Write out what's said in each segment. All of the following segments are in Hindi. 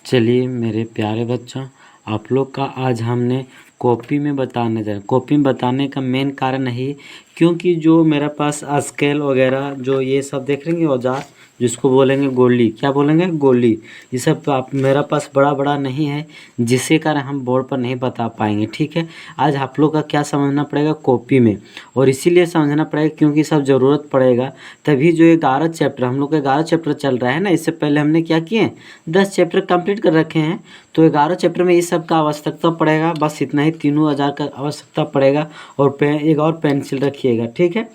चलिए मेरे प्यारे बच्चों, आप लोग का आज हमने कॉपी में बताने जा रहे हैं। कॉपी में बताने का मेन कारण है क्योंकि जो मेरे पास स्केल वगैरह जो ये सब देख रहे हैं औजार, जिसको बोलेंगे गोली, क्या बोलेंगे गोली, ये सब आप मेरा पास बड़ा बड़ा नहीं है, जिसके कारण हम बोर्ड पर नहीं बता पाएंगे। ठीक है, आज आप लोग का क्या समझना पड़ेगा कॉपी में, और इसीलिए समझना पड़ेगा क्योंकि सब ज़रूरत पड़ेगा। तभी जो 11 चैप्टर हम लोग का 11 चैप्टर चल रहा है ना, इससे पहले हमने क्या किए 10 चैप्टर कंप्लीट कर रखे हैं। तो 11 चैप्टर में इस सब का आवश्यकता पड़ेगा, बस इतना ही, तीनों औजार का आवश्यकता पड़ेगा। और एक और पेंसिल रखिएगा, ठीक है।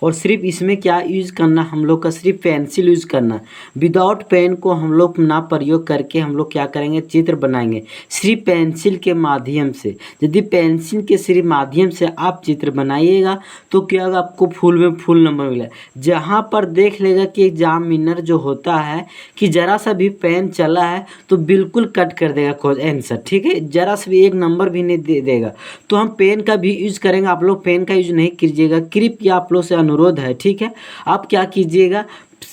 और सिर्फ इसमें क्या यूज़ करना, हम लोग का सिर्फ पेंसिल यूज़ करना। विदाउट पेन को हम लोग ना प्रयोग करके हम लोग क्या करेंगे, चित्र बनाएंगे सिर्फ पेंसिल के माध्यम से। यदि पेंसिल के सिर्फ माध्यम से आप चित्र बनाइएगा तो क्या होगा, आपको फुल में फुल नंबर मिलेगा। जहाँ पर देख लेगा कि एग्जामिनर जो होता है कि ज़रा सा भी पेन चला है तो बिल्कुल कट कर देगा आंसर, ठीक है, ज़रा सा भी एक नंबर भी नहीं दे देगा। तो हम पेन का भी यूज़ करेंगे, आप लोग पेन का यूज़ नहीं कीजिएगा, कृपया आप लोग से अनुरोध है, ठीक है। आप क्या कीजिएगा,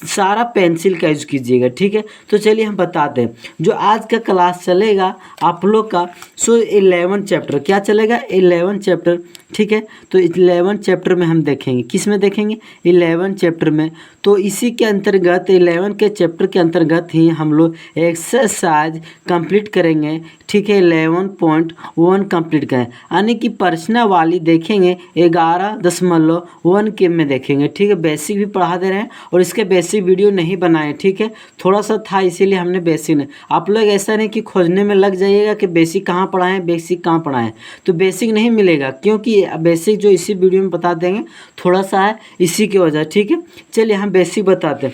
सारा पेंसिल का यूज़ कीजिएगा, ठीक है। तो चलिए हम बताते हैं जो आज का क्लास चलेगा आप लोग का। 11 चैप्टर क्या चलेगा, 11 चैप्टर, ठीक है। तो 11 चैप्टर में हम देखेंगे, किस में देखेंगे, 11 चैप्टर में। तो इसी के अंतर्गत 11 के चैप्टर के अंतर्गत ही हम लोग एक्सरसाइज कंप्लीट करेंगे, ठीक है। 11.1 कंप्लीट करें, यानी कि प्रश्नावली देखेंगे 11.1 के में देखेंगे, ठीक है। बेसिक भी पढ़ा दे रहे हैं और इसके बेसिक वीडियो नहीं बनाए, ठीक है, थोड़ा सा था इसीलिए हमने बेसिक नहीं। आप लोग ऐसा नहीं कि खोजने में लग जाइएगा कि बेसिक कहाँ पढ़ाएं, बेसिक कहाँ पढ़ाएं, तो बेसिक नहीं मिलेगा, क्योंकि बेसिक जो इसी वीडियो में बता देंगे थोड़ा सा है इसी की वजह, ठीक है। चलिए हम बेसिक बताते हैं।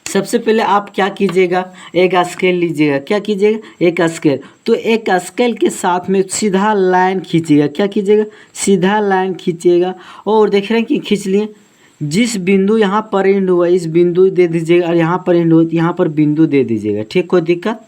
सबसे पहले आप क्या कीजिएगा, एक स्केल लीजिएगा, क्या कीजिएगा, एक स्केल। तो एक स्केल के साथ में सीधा लाइन खींचिएगा, क्या कीजिएगा, सीधा लाइन खींचिएगा। और देख रहे हैं कि खींच लिए, जिस बिंदु यहाँ पर एंड हुआ इस बिंदु दे दीजिएगा, और यहाँ पर एंड हुआ यहाँ पर बिंदु दे दीजिएगा, ठीक, कोई दिक्कत।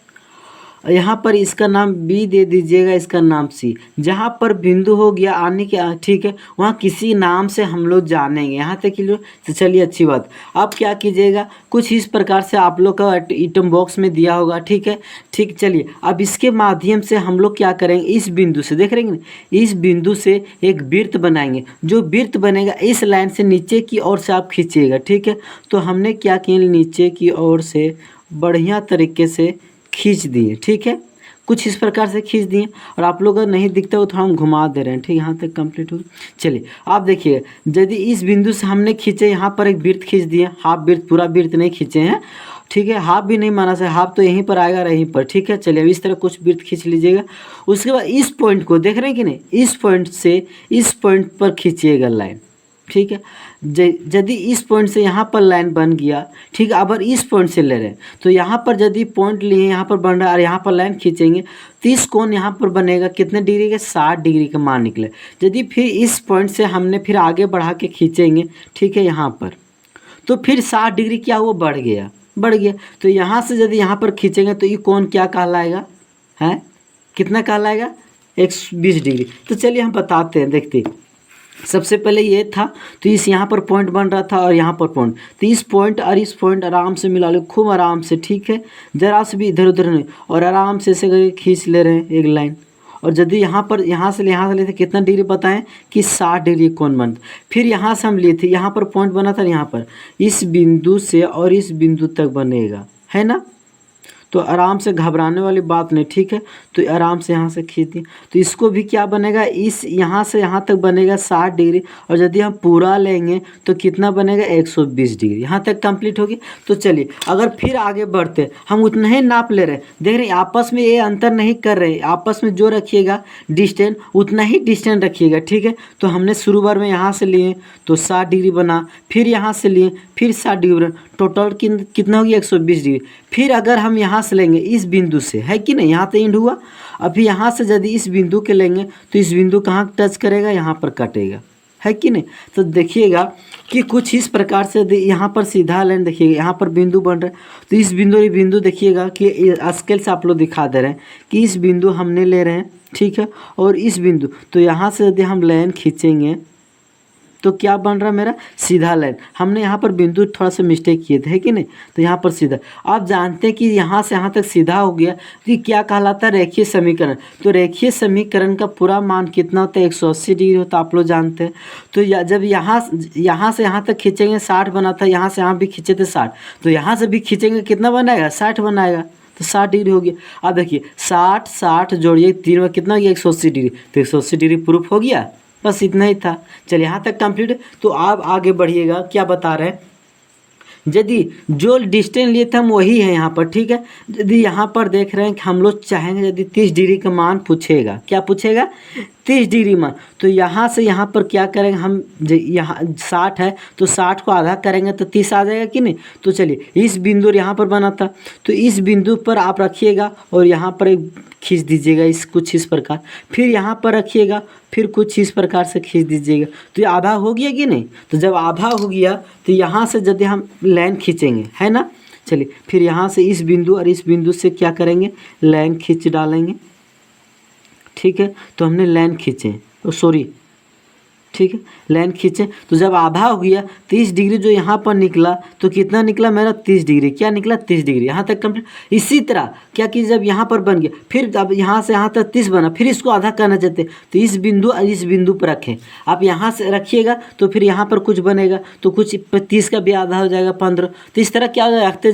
यहाँ पर इसका नाम बी दे दीजिएगा, इसका नाम सी। जहाँ पर बिंदु हो गया आने के, ठीक है, वहाँ किसी नाम से हम लोग जानेंगे, यहाँ तक क्लियर। तो चलिए अच्छी बात। अब क्या कीजिएगा, कुछ इस प्रकार से आप लोग का आइटम बॉक्स में दिया होगा, ठीक है, ठीक। चलिए अब इसके माध्यम से हम लोग क्या करेंगे, इस बिंदु से देख रहे हैं, इस बिंदु से एक वृत्त बनाएंगे। जो वृत्त बनेगा इस लाइन से नीचे की ओर से आप खींचिएगा, ठीक है। तो हमने क्या किया, नीचे की ओर से बढ़िया तरीके से खींच दिए, ठीक है, कुछ इस प्रकार से खींच दिए। और आप लोग अगर नहीं दिखता हो तो हम घुमा दे रहे हैं, ठीक, यहाँ तक कंप्लीट हो। चलिए आप देखिए, यदि इस बिंदु से हमने खींचे, यहाँ पर एक वृत्त खींच दिए, हाफ वृत्त, पूरा वृत्त नहीं खींचे हैं, ठीक है, हाफ भी नहीं माना से, हाफ तो यहीं पर आएगा यहीं पर, ठीक है। चलिए अब इस तरह कुछ वृत्त खींच लीजिएगा। उसके बाद इस पॉइंट को देख रहे हैं कि नहीं, इस पॉइंट से इस पॉइंट पर खींचिएगा लाइन, ठीक है। यदि इस पॉइंट से यहाँ पर लाइन बन गया, ठीक है, अब इस पॉइंट से ले रहे हैं तो यहाँ पर यदि पॉइंट लिए, यहाँ पर बन रहा है और यहाँ पर लाइन खींचेंगे तो इस कोण यहाँ पर बनेगा कितने डिग्री के, 60 डिग्री का मान निकले। यदि फिर इस पॉइंट से हमने फिर आगे बढ़ा के खींचेंगे, ठीक है, यहाँ पर, तो फिर 60 डिग्री क्या हुआ, बढ़ गया, बढ़ गया। तो यहाँ से यदि यहाँ पर खींचेंगे तो ये कोण क्या कहलाएगा, है कितना कहलाएगा, 120 डिग्री। तो चलिए हम बताते हैं, देखते हैं। सबसे पहले ये था, तो इस यहाँ पर पॉइंट बन रहा था और यहाँ पर पॉइंट, तो इस पॉइंट और इस पॉइंट आराम से मिला लो, खूब आराम से, ठीक है, जरा से भी इधर उधर नहीं, और आराम से ऐसे करके खींच ले रहे हैं एक लाइन। और यदि यहाँ पर यहाँ से लेते कितना डिग्री बताएं कि 60 डिग्री कौन बनता। फिर यहाँ से हम लिए थे, यहाँ पर पॉइंट बना था, यहाँ पर इस बिंदु से और इस बिंदु तक बनेगा, है ना। तो आराम से, घबराने वाली बात नहीं, ठीक है। तो आराम से यहाँ से खींच दिए, तो इसको भी क्या बनेगा, इस यहाँ से यहाँ तक बनेगा 60 डिग्री। और यदि हम पूरा लेंगे तो कितना बनेगा, 120 डिग्री। यहाँ तक कंप्लीट होगी। तो चलिए अगर फिर आगे बढ़ते, हम उतना ही नाप ले रहे हैं, देख रहे हैं आपस में ये अंतर नहीं कर रहे, आपस में जो रखिएगा डिस्टेंस उतना ही डिस्टेंस रखिएगा, ठीक है। तो हमने शुरू बार में यहाँ से लिए तो 60 डिग्री बना, फिर यहाँ से लिए फिर 60 डिग्री बना, टोटल कितना हो गया, 120 डिग्री। फिर अगर हम यहाँ से लेंगे इस बिंदु से, है कि नहीं, यहाँ तो एंड हुआ। अभी यहाँ से यदि इस बिंदु के लेंगे तो इस बिंदु कहाँ टच करेगा, यहाँ पर कटेगा, है कि नहीं। तो देखिएगा कि कुछ इस प्रकार से यहाँ पर सीधा लाइन देखिएगा, यहाँ पर बिंदु बन रहा है, तो इस बिंदु देखिएगा कि स्केल से आप लोग दिखा दे रहे हैं कि इस बिंदु हमने ले रहे हैं, ठीक है। और इस बिंदु, तो यहाँ से यदि हम लाइन खींचेंगे तो क्या बन रहा है मेरा सीधा लाइन। हमने यहाँ पर बिंदु थोड़ा सा मिस्टेक किए थे, है कि नहीं। तो यहाँ पर सीधा, आप जानते हैं कि यहाँ से यहाँ तक सीधा हो गया तो ये क्या कहलाता है, रेखीय समीकरण। तो रेखीय समीकरण का पूरा मान कितना होता है, 180 डिग्री होता है, आप लोग जानते हैं। तो जब यहाँ से यहाँ तक खींचेंगे 60 बना था, यहाँ से यहाँ भी खींचे थे 60, तो यहाँ से भी खींचेंगे कितना बनाएगा, 60 बनाएगा, तो 60 डिग्री हो गया। अब देखिए 60 60 जोड़िए 3 में कितना हो गया, 180 डिग्री। तो 180 डिग्री प्रूफ हो गया, बस इतना ही था। चलिए यहाँ तक कंप्लीट। तो आप आगे बढ़िएगा, क्या बता रहे हैं, यदि जो डिस्टेंस लिए थे हम वही है यहाँ पर, ठीक है। यदि यहाँ पर देख रहे हैं कि हम लोग चाहेंगे यदि 30 डिग्री का मान पूछेगा, क्या पूछेगा, 30 डिग्री मान, तो यहाँ से यहाँ पर क्या करेंगे हम, यहाँ 60 है तो 60 को आधा करेंगे तो 30 आ जाएगा कि नहीं। तो चलिए इस बिंदु यहाँ पर बना था, तो इस बिंदु पर आप रखिएगा और यहाँ पर एक खींच दीजिएगा इस कुछ इस प्रकार, फिर यहाँ पर रखिएगा, फिर कुछ इस प्रकार से खींच दीजिएगा। तो ये आधा हो गया कि नहीं। तो जब आधा हो गया तो यहाँ से यदि हम लाइन खींचेंगे, है ना। चलिए फिर यहाँ से इस बिंदु और इस बिंदु से क्या करेंगे, लाइन खींच डालेंगे, ठीक है। तो हमने लाइन खींचे, सॉरी, ठीक है, लाइन खींचे। तो जब आधा हो गया 30 डिग्री जो यहाँ पर निकला, तो कितना निकला मेरा, 30 डिग्री। क्या निकला, 30 डिग्री। यहाँ तक कंप्लीट। इसी तरह क्या कि जब यहाँ पर बन गया, फिर अब यहाँ से यहाँ तक 30 बना, फिर इसको आधा करना चाहते तो इस बिंदु और इस बिंदु पर रखें। आप यहाँ से रखिएगा तो फिर यहाँ पर कुछ बनेगा, तो कुछ 30 का भी आधा हो जाएगा 15। तो इस तरह क्या होगा, रखते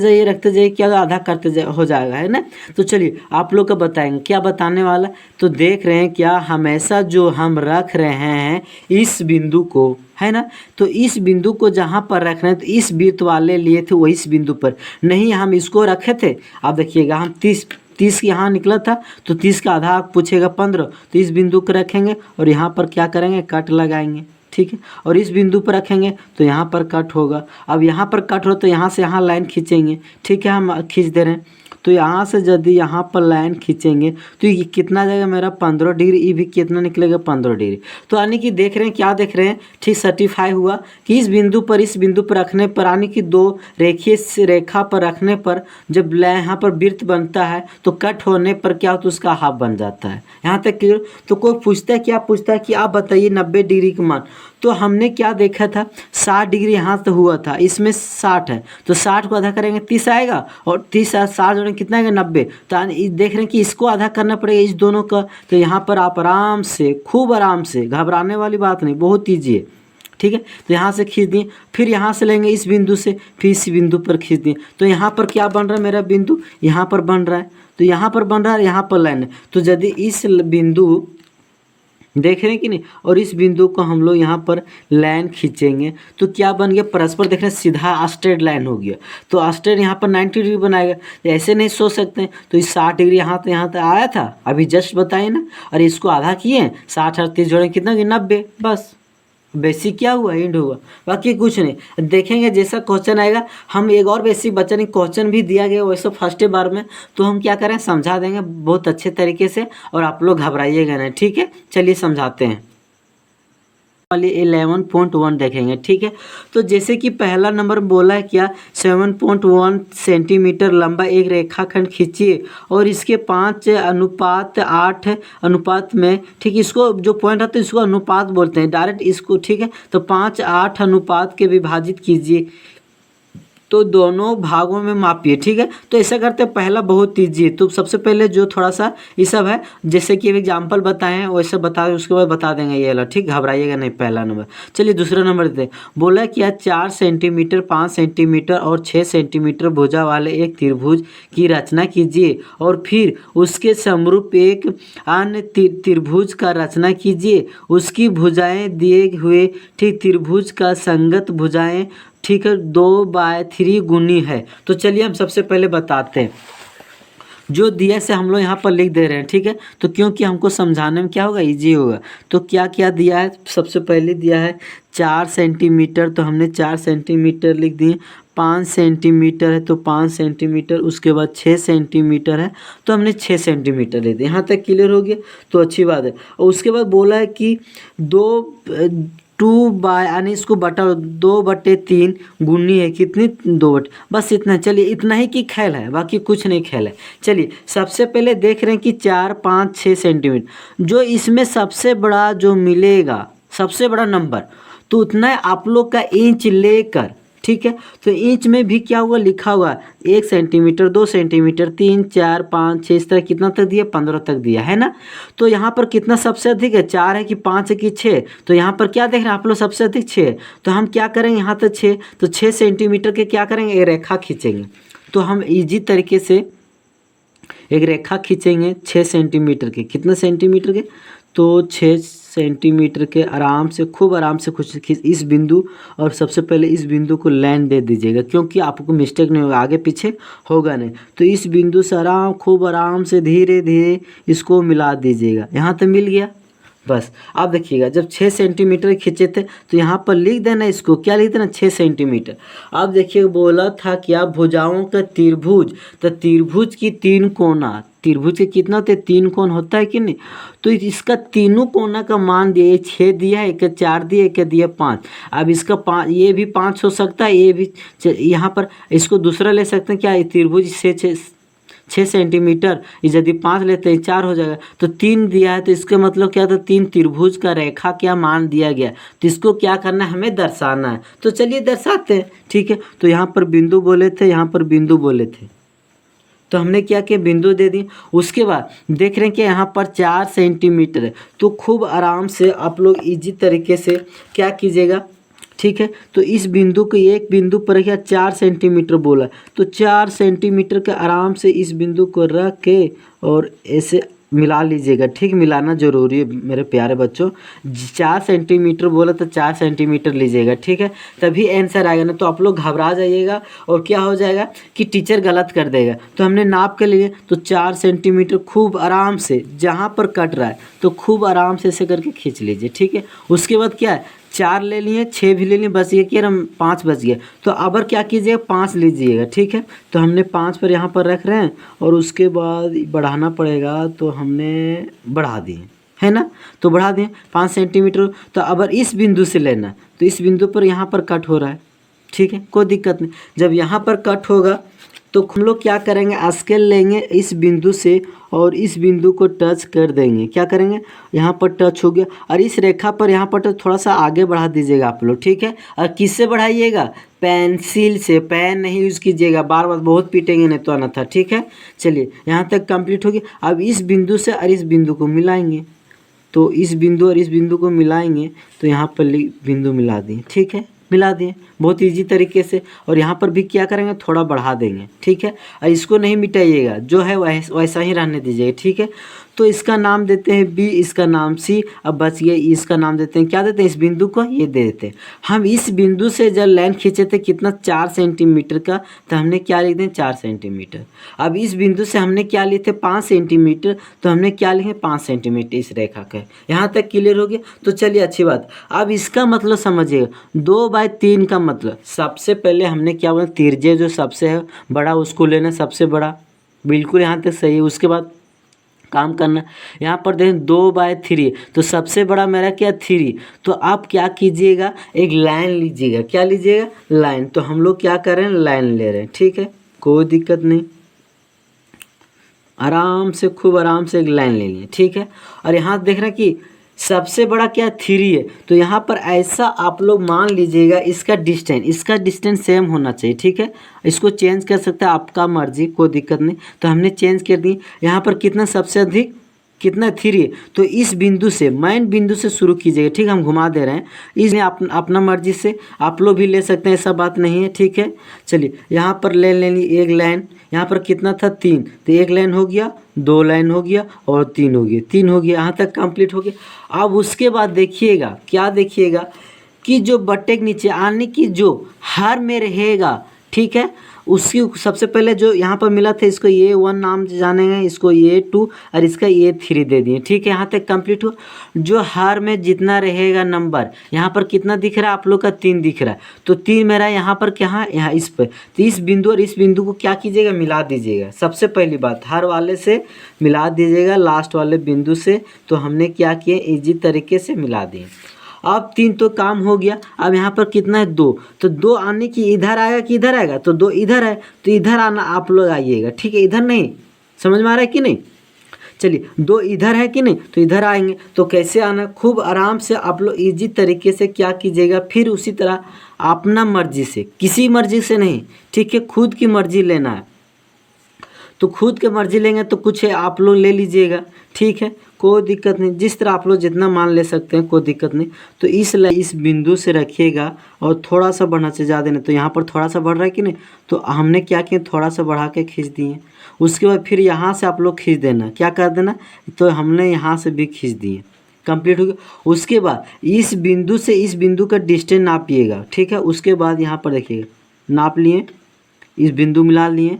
जाइए क्या आधा करते हो जाएगा, है ना। तो चलिए आप लोग का बताएंगे, क्या बताने वाला। तो देख रहे हैं क्या, हमेशा जो हम रख रहे हैं इस बिंदु को, है ना, तो इस बिंदु को जहाँ पर रख रहे हैं, तो इस वृत्त वाले लिए थे वो इस बिंदु पर नहीं, हम इसको रखे थे। आप देखिएगा हम 30 यहाँ निकला था, तो 30 का आधा पूछेगा 15, तो इस बिंदु को रखेंगे और यहाँ पर क्या करेंगे, कट लगाएंगे, ठीक है। और इस बिंदु पर रखेंगे तो यहाँ पर कट होगा। अब यहाँ पर कट हो तो यहाँ से यहाँ लाइन खींचेंगे, ठीक है, हम खींच दे रहे हैं। तो यहाँ से यदि यहाँ पर लाइन खींचेंगे तो ये कितना जाएगा मेरा, 15 डिग्री। ये भी कितना निकलेगा, 15 डिग्री। तो यानी कि देख रहे हैं, क्या देख रहे हैं, ठीक सर्टिफाई हुआ कि इस बिंदु पर रखने पर, यानी कि दो रेखीय रेखा पर रखने पर जब यहाँ पर वृत्त बनता है तो कट होने पर क्या होता है, उसका हाफ बन जाता है। यहाँ तक क्लियर। तो कोई पूछता है, क्या पूछता है कि आप बताइए 90 डिग्री का मान। तो हमने क्या देखा था, 60 डिग्री यहाँ से हुआ था, इसमें 60 है, तो 60 को आधा करेंगे 30 आएगा, और 30 60 जोड़ेंगे कितना आएगा, 90। तो देख रहे हैं कि इसको आधा करना पड़ेगा इस दोनों का। तो यहाँ पर आप आराम से, खूब आराम से, घबराने वाली बात नहीं, बहुत ईजी है, ठीक है। तो यहाँ से खींच दिए, फिर यहाँ से लेंगे इस बिंदु से, फिर इस बिंदु पर खींच दिए। तो यहाँ पर क्या बन रहा है मेरा बिंदु, यहाँ पर बन रहा है, तो यहाँ पर बन रहा है, यहाँ पर लाइन है। तो यदि इस बिंदु देख रहे हैं कि नहीं, और इस बिंदु को हम लोग यहाँ पर लाइन खींचेंगे तो क्या बन गया, परस्पर देख रहे हैं, सीधा स्ट्रेट लाइन हो गया। तो स्ट्रेट यहाँ पर 90 डिग्री बनाएगा। ऐसे नहीं सोच सकते हैं, तो इस 60 डिग्री यहाँ तक आया था, अभी जस्ट बताइए ना। और इसको आधा किए, 60 और 30 जोड़े कितना, 90, बस। बेसिक क्या हुआ, एंड हुआ, बाकी कुछ नहीं। देखेंगे जैसा क्वेश्चन आएगा, हम एक और बेसिक बच्चा नहीं, क्वेश्चन भी दिया गया वैसे फर्स्ट बार में, तो हम क्या करें, समझा देंगे बहुत अच्छे तरीके से, और आप लोग घबराइएगा नहीं, ठीक है। चलिए समझाते हैं। वाली 11.1 देखेंगे, ठीक है। तो जैसे कि पहला नंबर बोला है क्या, 7.1 सेंटीमीटर लंबा एक रेखाखंड खींचिए और इसके 5:8 अनुपात में, ठीक, इसको जो पॉइंट आता है इसको अनुपात बोलते हैं डायरेक्ट इसको, ठीक है। तो 5:8 अनुपात के विभाजित कीजिए, तो दोनों भागों में मापिए, ठीक है। तो ऐसा करते हैं, पहला बहुत ईजी है। तो सबसे पहले जो थोड़ा सा ये सब है, जैसे कि एग्जाम्पल बताए हैं वैसे बता, उसके बाद बता देंगे ये वाला, ठीक, घबराइएगा नहीं। पहला नंबर, चलिए दूसरा नंबर देते हैं। बोला कि 4 सेंटीमीटर, 5 सेंटीमीटर और 6 सेंटीमीटर भुजा वाले एक त्रिभुज की रचना कीजिए और फिर उसके समरूप एक अन्य त्रिभुज का रचना कीजिए। उसकी भुजाएं दिए हुए, ठीक, त्रिभुज का संगत भुजाएं, ठीक है, 2/3 गुनी है। तो चलिए हम सबसे पहले बताते हैं, जो दिया से हम लोग यहाँ पर लिख दे रहे हैं, ठीक है। तो क्योंकि हमको समझाने में क्या होगा, इजी होगा। तो क्या क्या दिया है, सबसे पहले दिया है 4 सेंटीमीटर, तो हमने 4 सेंटीमीटर लिख दिए। 5 सेंटीमीटर है तो 5 सेंटीमीटर, उसके बाद 6 सेंटीमीटर है तो हमने 6 सेंटीमीटर ले दिए। यहाँ तक क्लियर हो गया, तो अच्छी बात है। और उसके बाद बोला है कि 2 बाय, यानी इसको बटा 2/3 गुनी है कितनी, 2/, बस इतना। चलिए इतना ही की खेल है, बाकी कुछ नहीं खेल है। चलिए सबसे पहले देख रहे हैं कि 4, 5, 6 सेंटीमीटर, जो इसमें सबसे बड़ा जो मिलेगा, सबसे बड़ा नंबर, तो उतना आप लोग का इंच लेकर, ठीक है। तो इंच में भी क्या हुआ लिखा हुआ 1 सेंटीमीटर, 2 सेंटीमीटर, 3, 4, 5, 6, इस तरह कितना तक दिया, 15 तक दिया है ना। तो यहाँ पर कितना सबसे अधिक है, 4 है कि 5 है कि 6। तो यहाँ पर क्या देख रहे हैं आप लोग, सबसे अधिक 6 है। तो हम क्या करेंगे, यहाँ तक 6, तो 6 सेंटीमीटर के क्या करेंगे, एक रेखा खींचेंगे। तो हम इजी तरीके से एक रेखा खींचेंगे 6 सेंटीमीटर के, कितने सेंटीमीटर के, तो 6 सेंटीमीटर के आराम से, खूब आराम से कुछ इस बिंदु, और सबसे पहले इस बिंदु को लाइन दे दीजिएगा, क्योंकि आपको मिस्टेक नहीं होगा, आगे पीछे होगा नहीं। तो इस बिंदु से खूब आराम से धीरे धीरे इसको मिला दीजिएगा। यहाँ तक मिल गया, बस। अब देखिएगा, जब 6 सेंटीमीटर खींचे थे तो यहाँ पर लिख देना, इसको क्या लिख देना, 6 सेंटीमीटर। अब देखिए बोला था क्या, भुजाओं का त्रिभुज, तो त्रिभुज की 3 कोना, त्रिभुज के कितना होते हैं, 3 कोण होता है कि नहीं। तो इसका तीनों कोना का मान दिया, 6 दिया है, एक 4 दिया, एक दिया 5। अब इसका 5, ये भी 5 हो सकता है, ये भी, यहाँ पर इसको दूसरा ले सकते हैं क्या, त्रिभुज से 6 सेंटीमीटर, यदि 5 लेते हैं 4 हो जाएगा। तो 3 दिया है, तो इसका मतलब क्या था, 3 त्रिभुज का रेखा क्या मान दिया गया। तो इसको क्या करना है, हमें दर्शाना है। तो चलिए दर्शाते हैं, ठीक है। तो यहाँ पर बिंदु बोले थे, यहाँ पर बिंदु बोले थे, तो हमने क्या किया, बिंदु दे दी। उसके बाद देख रहे हैं कि यहाँ पर 4 सेंटीमीटर है। तो खूब आराम से आप लोग इजी तरीके से क्या कीजिएगा, ठीक है। तो इस बिंदु को, एक बिंदु पर क्या 4 सेंटीमीटर बोला, तो 4 सेंटीमीटर के आराम से इस बिंदु को रख के और ऐसे मिला लीजिएगा, ठीक। मिलाना जरूरी है मेरे प्यारे बच्चों। 4 सेंटीमीटर बोला तो 4 सेंटीमीटर लीजिएगा, ठीक है, तभी आंसर आएगा। ना तो आप लोग घबरा जाइएगा और क्या हो जाएगा कि टीचर गलत कर देगा। तो हमने नाप के लिए, तो 4 सेंटीमीटर खूब आराम से जहाँ पर कट रहा है तो खूब आराम से ऐसे करके खींच लीजिए, ठीक है। उसके बाद क्या है, 4 ले लिए, 6 भी ले लिए, बस ये कि हम 5 बच गए। तो अब क्या कीजिएगा, 5 लीजिएगा, ठीक है। तो हमने 5 पर यहाँ पर रख रहे हैं, और उसके बाद बढ़ाना पड़ेगा, तो हमने बढ़ा दिए, है ना। तो बढ़ा दिए 5 सेंटीमीटर। तो अब इस बिंदु से लेना, तो इस बिंदु पर यहाँ पर कट हो रहा है, ठीक है, कोई दिक्कत नहीं। जब यहाँ पर कट होगा तो हम लोग क्या करेंगे, स्केल लेंगे इस बिंदु से और इस बिंदु को टच कर देंगे। क्या करेंगे, यहाँ पर टच हो गया, और इस रेखा पर यहाँ पर थोड़ा सा आगे बढ़ा दीजिएगा आप लोग, ठीक है। और किससे बढ़ाइएगा, पेंसिल से, पेन नहीं यूज़ कीजिएगा, बार बार बहुत पीटेंगे नहीं तो अन्यथा, ठीक है। चलिए यहाँ तक कंप्लीट हो गया। अब इस बिंदु से और इस बिंदु को मिलाएंगे, तो इस बिंदु और इस बिंदु को मिलाएंगे, तो यहाँ पर बिंदु मिला दिए, ठीक है, मिला दिए बहुत इजी तरीके से। और यहाँ पर भी क्या करेंगे, थोड़ा बढ़ा देंगे, ठीक है। और इसको नहीं मिटाइएगा, जो है वैसा ही रहने दीजिएगा, ठीक है। तो इसका नाम देते हैं बी, इसका नाम सी। अब बच गया, इसका नाम देते हैं, क्या देते हैं, इस बिंदु को ये दे देते हैं। हम इस बिंदु से जब लाइन खींचे थे कितना, 4 सेंटीमीटर का, तो हमने क्या लिख दें, 4 सेंटीमीटर। अब इस बिंदु से हमने क्या लिए थे, 5 सेंटीमीटर, तो हमने क्या लिखे, 5 सेंटीमीटर इस रेखा का। यहाँ तक क्लियर हो गया। तो चलिए अच्छी बात। अब इसका मतलब समझिएगा, 2/3 का मतलब, सबसे पहले हमने क्या बोला, तिरछे जो सबसे है बड़ा उसको लेना, सबसे बड़ा, बिल्कुल यहाँ तक सही है। उसके बाद काम करना, यहाँ पर देखें 2/3, तो सबसे बड़ा मेरा क्या, 3। तो आप क्या कीजिएगा, एक लाइन लीजिएगा, क्या लीजिएगा, लाइन। तो हम लोग क्या कर रहे हैं, लाइन ले रहे हैं, ठीक है, कोई दिक्कत नहीं। आराम से, खूब आराम से एक लाइन ले लिए, ठीक है। और यहाँ देख रहे हैं कि सबसे बड़ा क्या, 3 है। तो यहाँ पर ऐसा आप लोग मान लीजिएगा, इसका डिस्टेंस सेम होना चाहिए, ठीक है। इसको चेंज कर सकते हैं, आपका मर्जी, कोई दिक्कत नहीं। तो हमने चेंज कर दी। यहाँ पर कितना सबसे अधिक, कितना, 3। तो इस बिंदु से, मेन बिंदु से शुरू कीजिएगा, ठीक है। हम घुमा दे रहे हैं, इसमें अपना मर्जी से आप लोग भी ले सकते हैं, ऐसा बात नहीं है, ठीक है। चलिए यहाँ पर लेनी एक लाइन, यहाँ पर कितना था, 3, तो एक लाइन हो गया, 2 लाइन हो गया, और 3 हो गया, 3 हो गया, यहाँ तक कंप्लीट हो गया। अब उसके बाद देखिएगा, क्या देखिएगा कि जो बट्टे के नीचे आने की जो हर में रहेगा, ठीक है, उसकी सबसे पहले जो यहाँ पर मिला था, इसको A1 नाम जानेंगे, इसको A2 और इसका A3 दे दिए, ठीक है। यहाँ तक कंप्लीट हो। जो हर में जितना रहेगा नंबर, यहाँ पर कितना दिख रहा है आप लोग का, 3 दिख रहा है। तो 3 मेरा यहाँ पर क्या, यहाँ इस पर, तो इस बिंदु और इस बिंदु को क्या कीजिएगा, मिला दीजिएगा। सबसे पहली बात, हर वाले से मिला दीजिएगा लास्ट वाले बिंदु से। तो हमने क्या किया, ईजी तरीके से मिला दिए। अब 3 तो काम हो गया। अब यहाँ पर कितना है, 2। तो 2 आने की इधर आएगा कि इधर आएगा, तो 2 इधर है, तो इधर आना आप लोग आइएगा, ठीक है, इधर नहीं। समझ में आ रहा है कि नहीं। चलिए 2 इधर है कि नहीं, तो इधर आएंगे। तो कैसे आना, खूब आराम से आप लोग इजी तरीके से क्या कीजिएगा, फिर उसी तरह अपना मर्जी से, किसी मर्जी से नहीं, ठीक है, खुद की मर्जी लेना है। तो खुद के मर्जी लेंगे तो कुछ है आप लोग ले लीजिएगा, ठीक है, कोई दिक्कत नहीं, जिस तरह आप लोग जितना मान ले सकते हैं, कोई दिक्कत नहीं। तो इस बिंदु से रखिएगा और थोड़ा सा बढ़ना चाहिए, ज़्यादा नहीं। तो यहाँ पर थोड़ा सा बढ़ रहा है कि नहीं, तो हमने क्या किया, थोड़ा सा बढ़ा के खींच दिए। उसके बाद फिर यहाँ से आप लोग खींच देना, क्या कर देना, तो हमने यहाँ से भी खींच दिए, कंप्लीट हो गया। उसके बाद इस बिंदु से इस बिंदु का डिस्टेंस नापिएगा, ठीक है। उसके बाद यहाँ पर देखिएगा, नाप लिए, इस बिंदु मिला लिए,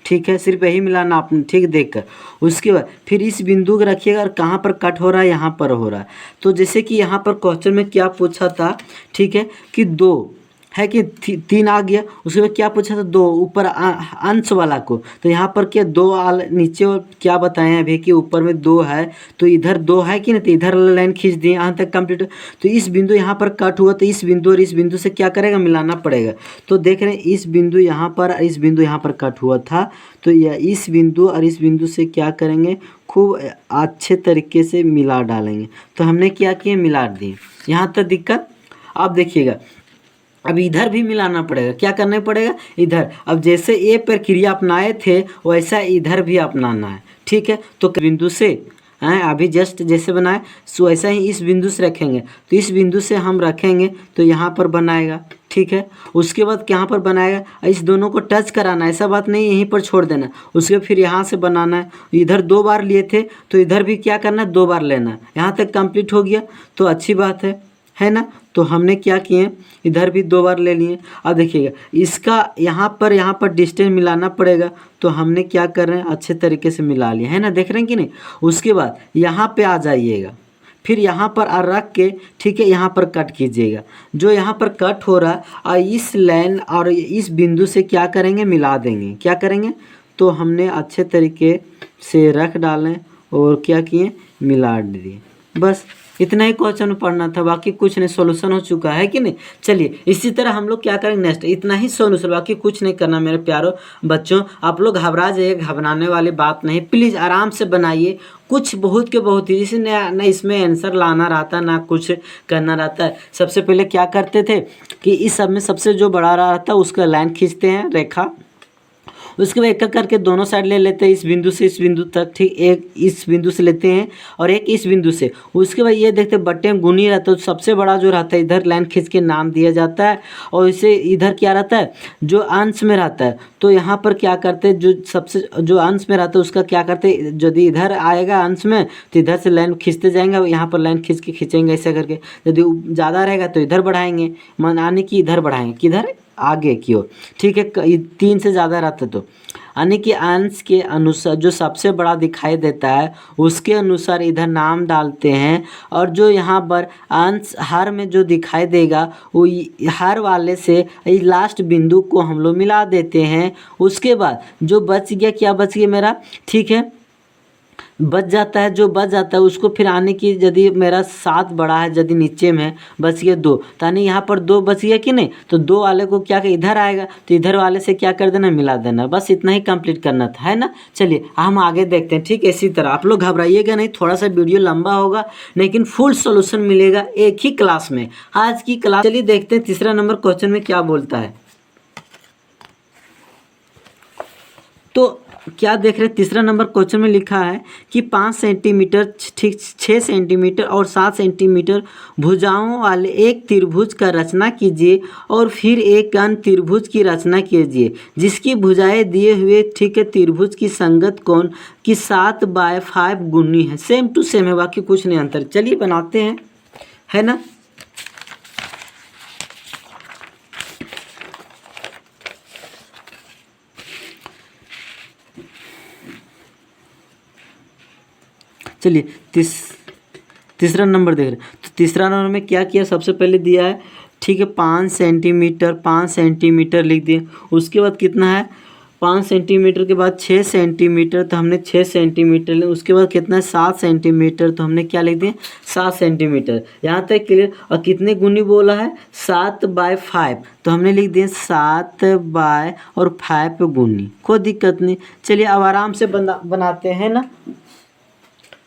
ठीक है, सिर्फ यही मिलाना आपने, ठीक, देखकर। उसके बाद फिर इस बिंदु को रखिएगा और कहाँ पर कट हो रहा है, यहाँ पर हो रहा है। तो जैसे कि यहाँ पर क्वेश्चन में क्या पूछा था, ठीक है, कि 2 है कि 3 आ गया। उसके बाद क्या पूछा था, 2 ऊपर अंश वाला को, तो यहाँ पर क्या 2 नीचे, और क्या बताएं अभी कि ऊपर में 2 है, तो इधर 2 है कि नहीं, तो इधर लाइन खींच दिए, यहाँ तक कंप्लीट। तो इस बिंदु यहाँ पर कट हुआ, तो इस बिंदु और इस बिंदु से क्या करेगा, मिलाना पड़ेगा। तो देख रहे हैं इस बिंदु यहाँ पर, इस बिंदु यहाँ पर कट हुआ था, तो यह इस बिंदु और इस बिंदु से क्या करेंगे, खूब अच्छे तरीके से मिला डालेंगे। तो हमने क्या किया, मिला दिए, यहाँ तक दिक्कत। अब देखिएगा, अब इधर भी मिलाना पड़ेगा, क्या करना पड़ेगा, इधर। अब जैसे ये प्रक्रिया अपनाए थे वैसा इधर भी अपनाना है, ठीक है। तो बिंदु से हैं, अभी जस्ट जैसे बनाए सो वैसा ही इस बिंदु से रखेंगे। तो इस बिंदु से हम रखेंगे तो यहाँ पर बनाएगा, ठीक है। उसके बाद यहाँ पर बनाएगा, इस दोनों को टच कराना, ऐसा बात नहीं यहीं पर छोड़ देना। उसके फिर यहाँ से बनाना है, इधर 2 बार लिए थे तो इधर भी क्या करना है, 2 बार लेना है। यहाँ तक कंप्लीट हो गया तो अच्छी बात है ना। तो हमने क्या किए, इधर भी 2 बार ले लिए। अब देखिएगा इसका यहाँ पर डिस्टेंस मिलाना पड़ेगा, तो हमने क्या कर रहे हैं, अच्छे तरीके से मिला लिया, है ना, देख रहे हैं कि नहीं। उसके बाद यहाँ पे आ जाइएगा, फिर यहाँ पर रख के, ठीक है, यहाँ पर कट कीजिएगा। जो यहाँ पर कट हो रहा है और इस लाइन और इस बिंदु से क्या करेंगे, मिला देंगे। क्या करेंगे, तो हमने अच्छे तरीके से रख डालें और क्या किए, मिला दिए। बस इतना ही क्वेश्चन पढ़ना था, बाकी कुछ नहीं, सॉल्यूशन हो चुका है कि नहीं। चलिए इसी तरह हम लोग क्या करेंगे नेक्स्ट, इतना ही सॉल्यूशन, बाकी कुछ नहीं करना मेरे प्यारो बच्चों। आप लोग घबरा जाइए, घबराने वाली बात नहीं, प्लीज़ आराम से बनाइए। कुछ बहुत के बहुत ही, जैसे ना इसमें आंसर लाना रहता ना कुछ करना रहता है। सबसे पहले क्या करते थे कि इस सब में सबसे जो बड़ा रहता है उसका लाइन खींचते हैं, रेखा। उसके बाद एक एक करके दोनों साइड ले लेते हैं, इस बिंदु से इस बिंदु तक, ठीक, एक इस बिंदु से लेते हैं और एक इस बिंदु से। उसके बाद ये देखते हैं बट्टे में गुनी रहता है, तो सबसे बड़ा जो रहता है इधर लाइन खींच के नाम दिया जाता है। और इसे इधर क्या रहता है, जो अंश में रहता है, तो यहाँ पर क्या करते हैं, जो अंश में रहता है उसका क्या करते हैं, यदि इधर आएगा अंश में तो इधर से लाइन खींचते जाएंगे, यहाँ पर लाइन खींच के खींचेंगे ऐसा करके। यदि ज़्यादा रहेगा तो इधर बढ़ाएंगे, माने कि इधर बढ़ाएंगे, किधर, आगे की ओर, ठीक है। 3 से ज़्यादा रहता तो यानी कि अंश के अनुसार जो सबसे बड़ा दिखाई देता है उसके अनुसार इधर नाम डालते हैं। और जो यहाँ पर अंश हर में जो दिखाई देगा वो हर वाले से लास्ट बिंदु को हम लोग मिला देते हैं। उसके बाद जो बच गया, क्या बच गया मेरा, ठीक है, बच जाता है, जो बच जाता है उसको फिर आने की, यदि मेरा 7 बड़ा है, यदि नीचे में बच गया 2, यानी यहाँ पर 2 बच गया कि नहीं, तो 2 वाले को क्या इधर आएगा तो इधर वाले से क्या कर देना, मिला देना। बस इतना ही कंप्लीट करना था, है ना। चलिए हम आगे देखते हैं, ठीक है। इसी तरह आप लोग घबराइएगा नहीं, थोड़ा सा वीडियो लंबा होगा लेकिन फुल सोल्यूशन मिलेगा एक ही क्लास में, आज की क्लास। चलिए देखते हैं तीसरा नंबर क्वेश्चन में क्या बोलता है। तो क्या देख रहे हैं, तीसरा नंबर क्वेश्चन में लिखा है कि 5 सेंटीमीटर, ठीक, 6 सेंटीमीटर और 7 सेंटीमीटर भुजाओं वाले एक त्रिभुज का रचना कीजिए और फिर एक अन्य त्रिभुज की रचना कीजिए जिसकी भुजाएं दिए हुए, ठीक है, त्रिभुज की संगत कोण की 7/5 गुनी है। सेम टू सेम है, बाकी कुछ नहीं अंतर। चलिए बनाते हैं, है ना। चलिए तीसरा नंबर देख रहे हैं। तो तीसरा नंबर में क्या किया, सबसे पहले दिया है, ठीक है, 5 सेंटीमीटर लिख दिए। उसके बाद कितना है, 5 सेंटीमीटर के बाद 6 सेंटीमीटर, तो हमने 6 सेंटीमीटर लिया। उसके बाद कितना है, 7 सेंटीमीटर, तो हमने क्या लिख दिए, 7 सेंटीमीटर। यहाँ तक क्लियर। और कितने गुनी बोला है, 7/5, तो हमने लिख दिए 7/5 गुनी, कोई दिक्कत नहीं। चलिए अब आराम से बनाते हैं ना।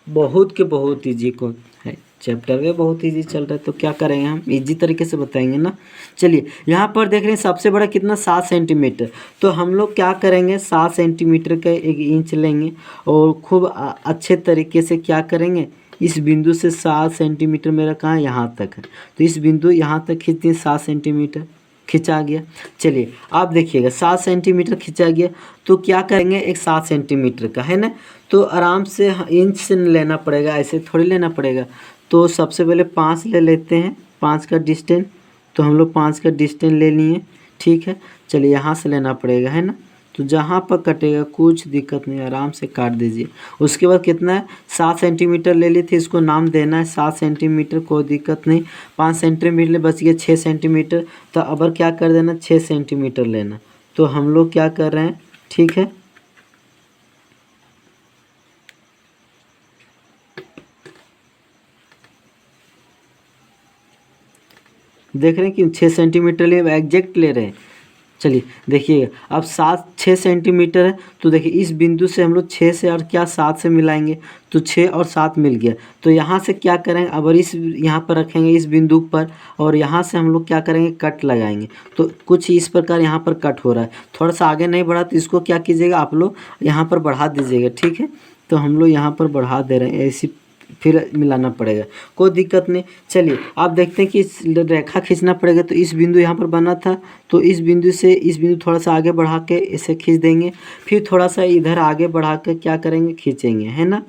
बहुत के बहुत ईजी को है, चैप्टर में बहुत ईजी चल रहा है, तो क्या करेंगे हम ईजी तरीके से बताएंगे ना। चलिए यहाँ पर देख रहे हैं सबसे बड़ा कितना 7 सेंटीमीटर, तो हम लोग क्या करेंगे 7 सेंटीमीटर का एक इंच लेंगे और खूब अच्छे तरीके से क्या करेंगे, इस बिंदु से 7 सेंटीमीटर मेरा कहाँ यहाँ तक है, तो इस बिंदु यहाँ तक खींच दिए 7 सेंटीमीटर, खिंचा गया। चलिए आप देखिएगा 7 सेंटीमीटर खिंचा गया, तो क्या करेंगे एक 7 सेंटीमीटर का है ना, तो आराम से इंच से लेना पड़ेगा, ऐसे थोड़ी लेना पड़ेगा। तो सबसे पहले 5 ले लेते हैं, 5 का डिस्टेंस, तो हम लोग 5 का डिस्टेंस ले लिए, ठीक है। चलिए यहाँ से लेना पड़ेगा है ना, तो जहाँ पर कटेगा कुछ दिक्कत नहीं, आराम से काट दीजिए। उसके बाद कितना है 7 सेंटीमीटर ले लिए थे, इसको नाम देना है 7 सेंटीमीटर, कोई दिक्कत नहीं। 5 सेंटीमीटर बच गया 6 सेंटीमीटर, तो अब क्या कर देना 6 सेंटीमीटर लेना। तो हम लोग क्या कर रहे हैं, ठीक है, देख रहे हैं कि 6 सेंटीमीटर ले एग्जैक्ट ले रहे हैं। चलिए देखिए अब 6 सेंटीमीटर है, तो देखिए इस बिंदु से हम लोग 6 से और क्या 7 से मिलाएंगे, तो 6 और 7 मिल गया। तो यहाँ से क्या करेंगे, अब इस यहाँ पर रखेंगे इस बिंदु पर, और यहाँ से हम लोग क्या करेंगे कट लगाएंगे। तो कुछ इस प्रकार यहाँ पर कट हो रहा है, थोड़ा सा आगे नहीं बढ़ा, तो इसको क्या कीजिएगा आप लोग यहाँ पर बढ़ा दीजिएगा, ठीक है। तो हम लोग यहाँ पर बढ़ा दे रहे हैं, ऐसी फिर मिलाना पड़ेगा, कोई दिक्कत नहीं। चलिए आप देखते हैं कि इस रेखा खींचना पड़ेगा, तो इस बिंदु यहाँ पर बना था, तो इस बिंदु से इस बिंदु थोड़ा सा आगे बढ़ा के इसे खींच देंगे, फिर थोड़ा सा इधर आगे बढ़ा के क्या करेंगे खींचेंगे, है ना।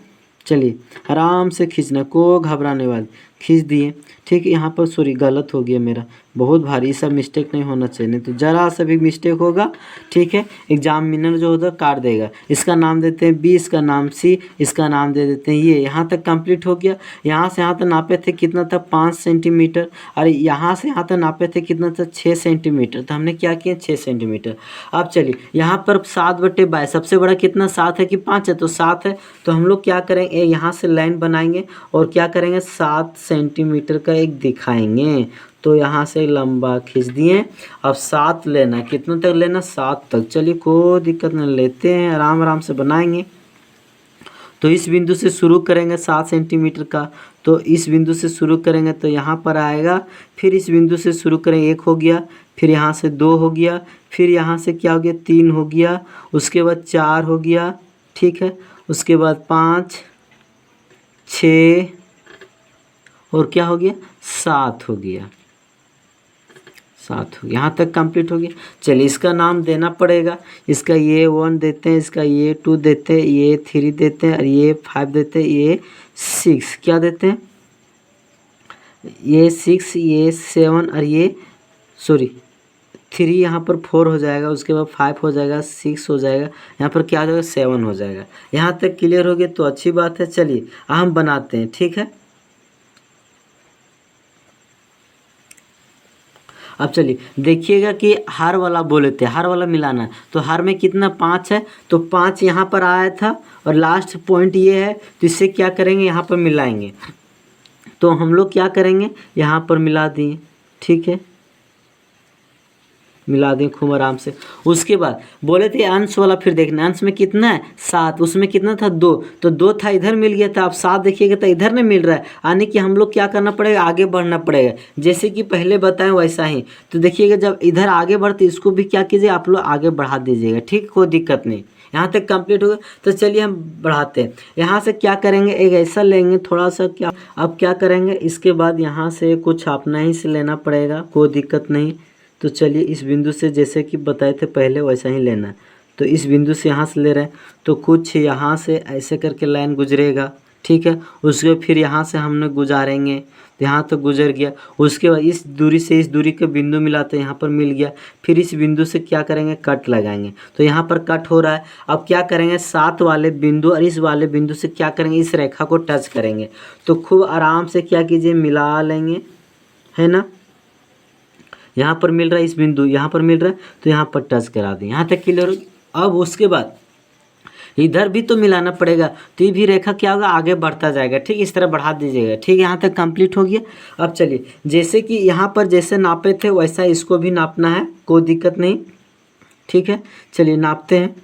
चलिए आराम से खींचना, को घबराने वाली, खींच दिए, ठीक है। यहाँ पर सॉरी गलत हो गया मेरा, बहुत भारी, सब मिस्टेक नहीं होना चाहिए, नहीं तो ज़रा सा भी मिस्टेक होगा, ठीक है, एग्जामिनर जो होता है काट देगा। इसका नाम देते हैं बी, इसका नाम सी, इसका नाम दे देते हैं ये। यहाँ तक कंप्लीट हो गया। यहाँ से यहाँ तक नापे थे कितना था 5 सेंटीमीटर, और यहाँ से यहाँ तक नापे थे कितना था 6 सेंटीमीटर, तो हमने क्या किया 6 सेंटीमीटर। अब चलिए यहाँ पर 7/22, सबसे बड़ा कितना 7 है कि 5 है, तो 7 है, तो हम लोग क्या करेंगे यहाँ से लाइन बनाएंगे और क्या करेंगे 7 सेंटीमीटर का एक दिखाएंगे। तो यहाँ से लंबा खींच दिए, अब 7 लेना, कितना तक लेना 7 तक। चलिए कोई दिक्कत नहीं, लेते हैं आराम आराम से बनाएंगे। तो इस बिंदु से शुरू करेंगे 7 सेंटीमीटर का, तो इस बिंदु से शुरू करेंगे तो यहाँ पर आएगा, फिर इस बिंदु से शुरू करेंगे 1 हो गया, फिर यहाँ से 2 हो गया, फिर यहाँ से क्या हो गया 3 हो गया, उसके बाद 4 हो गया, ठीक है, उसके बाद 5 6 और क्या हो गया 7 हो गया, 7 हो गया, यहाँ तक कंप्लीट हो गया। चलिए इसका नाम देना पड़ेगा, इसका ये 1 देते हैं, इसका ये 2 देते हैं, ये 3 देते हैं, और ये 5 देते हैं, ये 6 क्या देते हैं, ये 6, ये 7, और ये सॉरी 3 यहाँ पर 4 हो जाएगा, उसके बाद 5 हो जाएगा, 6 हो जाएगा, यहाँ पर क्या हो जाएगा 7 हो जाएगा। यहाँ तक क्लियर हो गया तो अच्छी बात है। चलिए हम बनाते हैं, ठीक है। अब चलिए देखिएगा कि हार वाला बोले थे, हार वाला मिलाना है, तो हार में कितना 5 है, तो 5 यहाँ पर आया था और लास्ट पॉइंट ये है, तो इससे क्या करेंगे यहाँ पर मिलाएंगे। तो हम लोग क्या करेंगे यहाँ पर मिला दिए, ठीक है, मिला दें खूब आराम से। उसके बाद बोले थे अंश वाला फिर देखना, अंश में कितना है 7, उसमें कितना था 2, तो 2 था इधर मिल गया था, अब 7 देखिएगा तो इधर नहीं मिल रहा है, यानी कि हम लोग क्या करना पड़ेगा आगे बढ़ना पड़ेगा, जैसे कि पहले बताएं वैसा ही। तो देखिएगा जब इधर आगे बढ़ते इसको भी क्या कीजिए आप लोग आगे बढ़ा दीजिएगा, ठीक, कोई दिक्कत नहीं। यहाँ तक कंप्लीट हो गया, तो चलिए हम बढ़ाते हैं। यहाँ से क्या करेंगे एक ऐसा लेंगे थोड़ा सा, क्या अब क्या करेंगे इसके बाद यहाँ से कुछ अपना ही से लेना पड़ेगा, कोई दिक्कत नहीं। तो चलिए इस बिंदु से जैसे कि बताए थे पहले वैसा ही लेना है, तो इस बिंदु से यहाँ से ले रहे हैं, तो कुछ यहाँ से ऐसे करके लाइन गुजरेगा, ठीक है। उसके फिर यहाँ से हमने गुजारेंगे, तो यहाँ तो गुजर गया, उसके बाद इस दूरी से इस दूरी के बिंदु मिलाते यहाँ पर मिल गया, फिर इस बिंदु से क्या करेंगे कट लगाएंगे, तो यहाँ पर कट हो रहा है। अब क्या करेंगे 7 वाले बिंदु और इस वाले बिंदु से क्या करेंगे इस रेखा को टच करेंगे, तो खूब आराम से क्या कीजिए मिला लेंगे, है ना। यहाँ पर मिल रहा है इस बिंदु, यहाँ पर मिल रहा है, तो यहाँ पर टच करा दें, यहाँ तक क्लियर। अब उसके बाद इधर भी तो मिलाना पड़ेगा, तो ये भी रेखा क्या होगा आगे बढ़ता जाएगा, ठीक, इस तरह बढ़ा दीजिएगा, ठीक, यहाँ तक कंप्लीट हो गया। अब चलिए जैसे कि यहाँ पर जैसे नापे थे वैसा इसको भी नापना है, कोई दिक्कत नहीं, ठीक है। चलिए नापते हैं,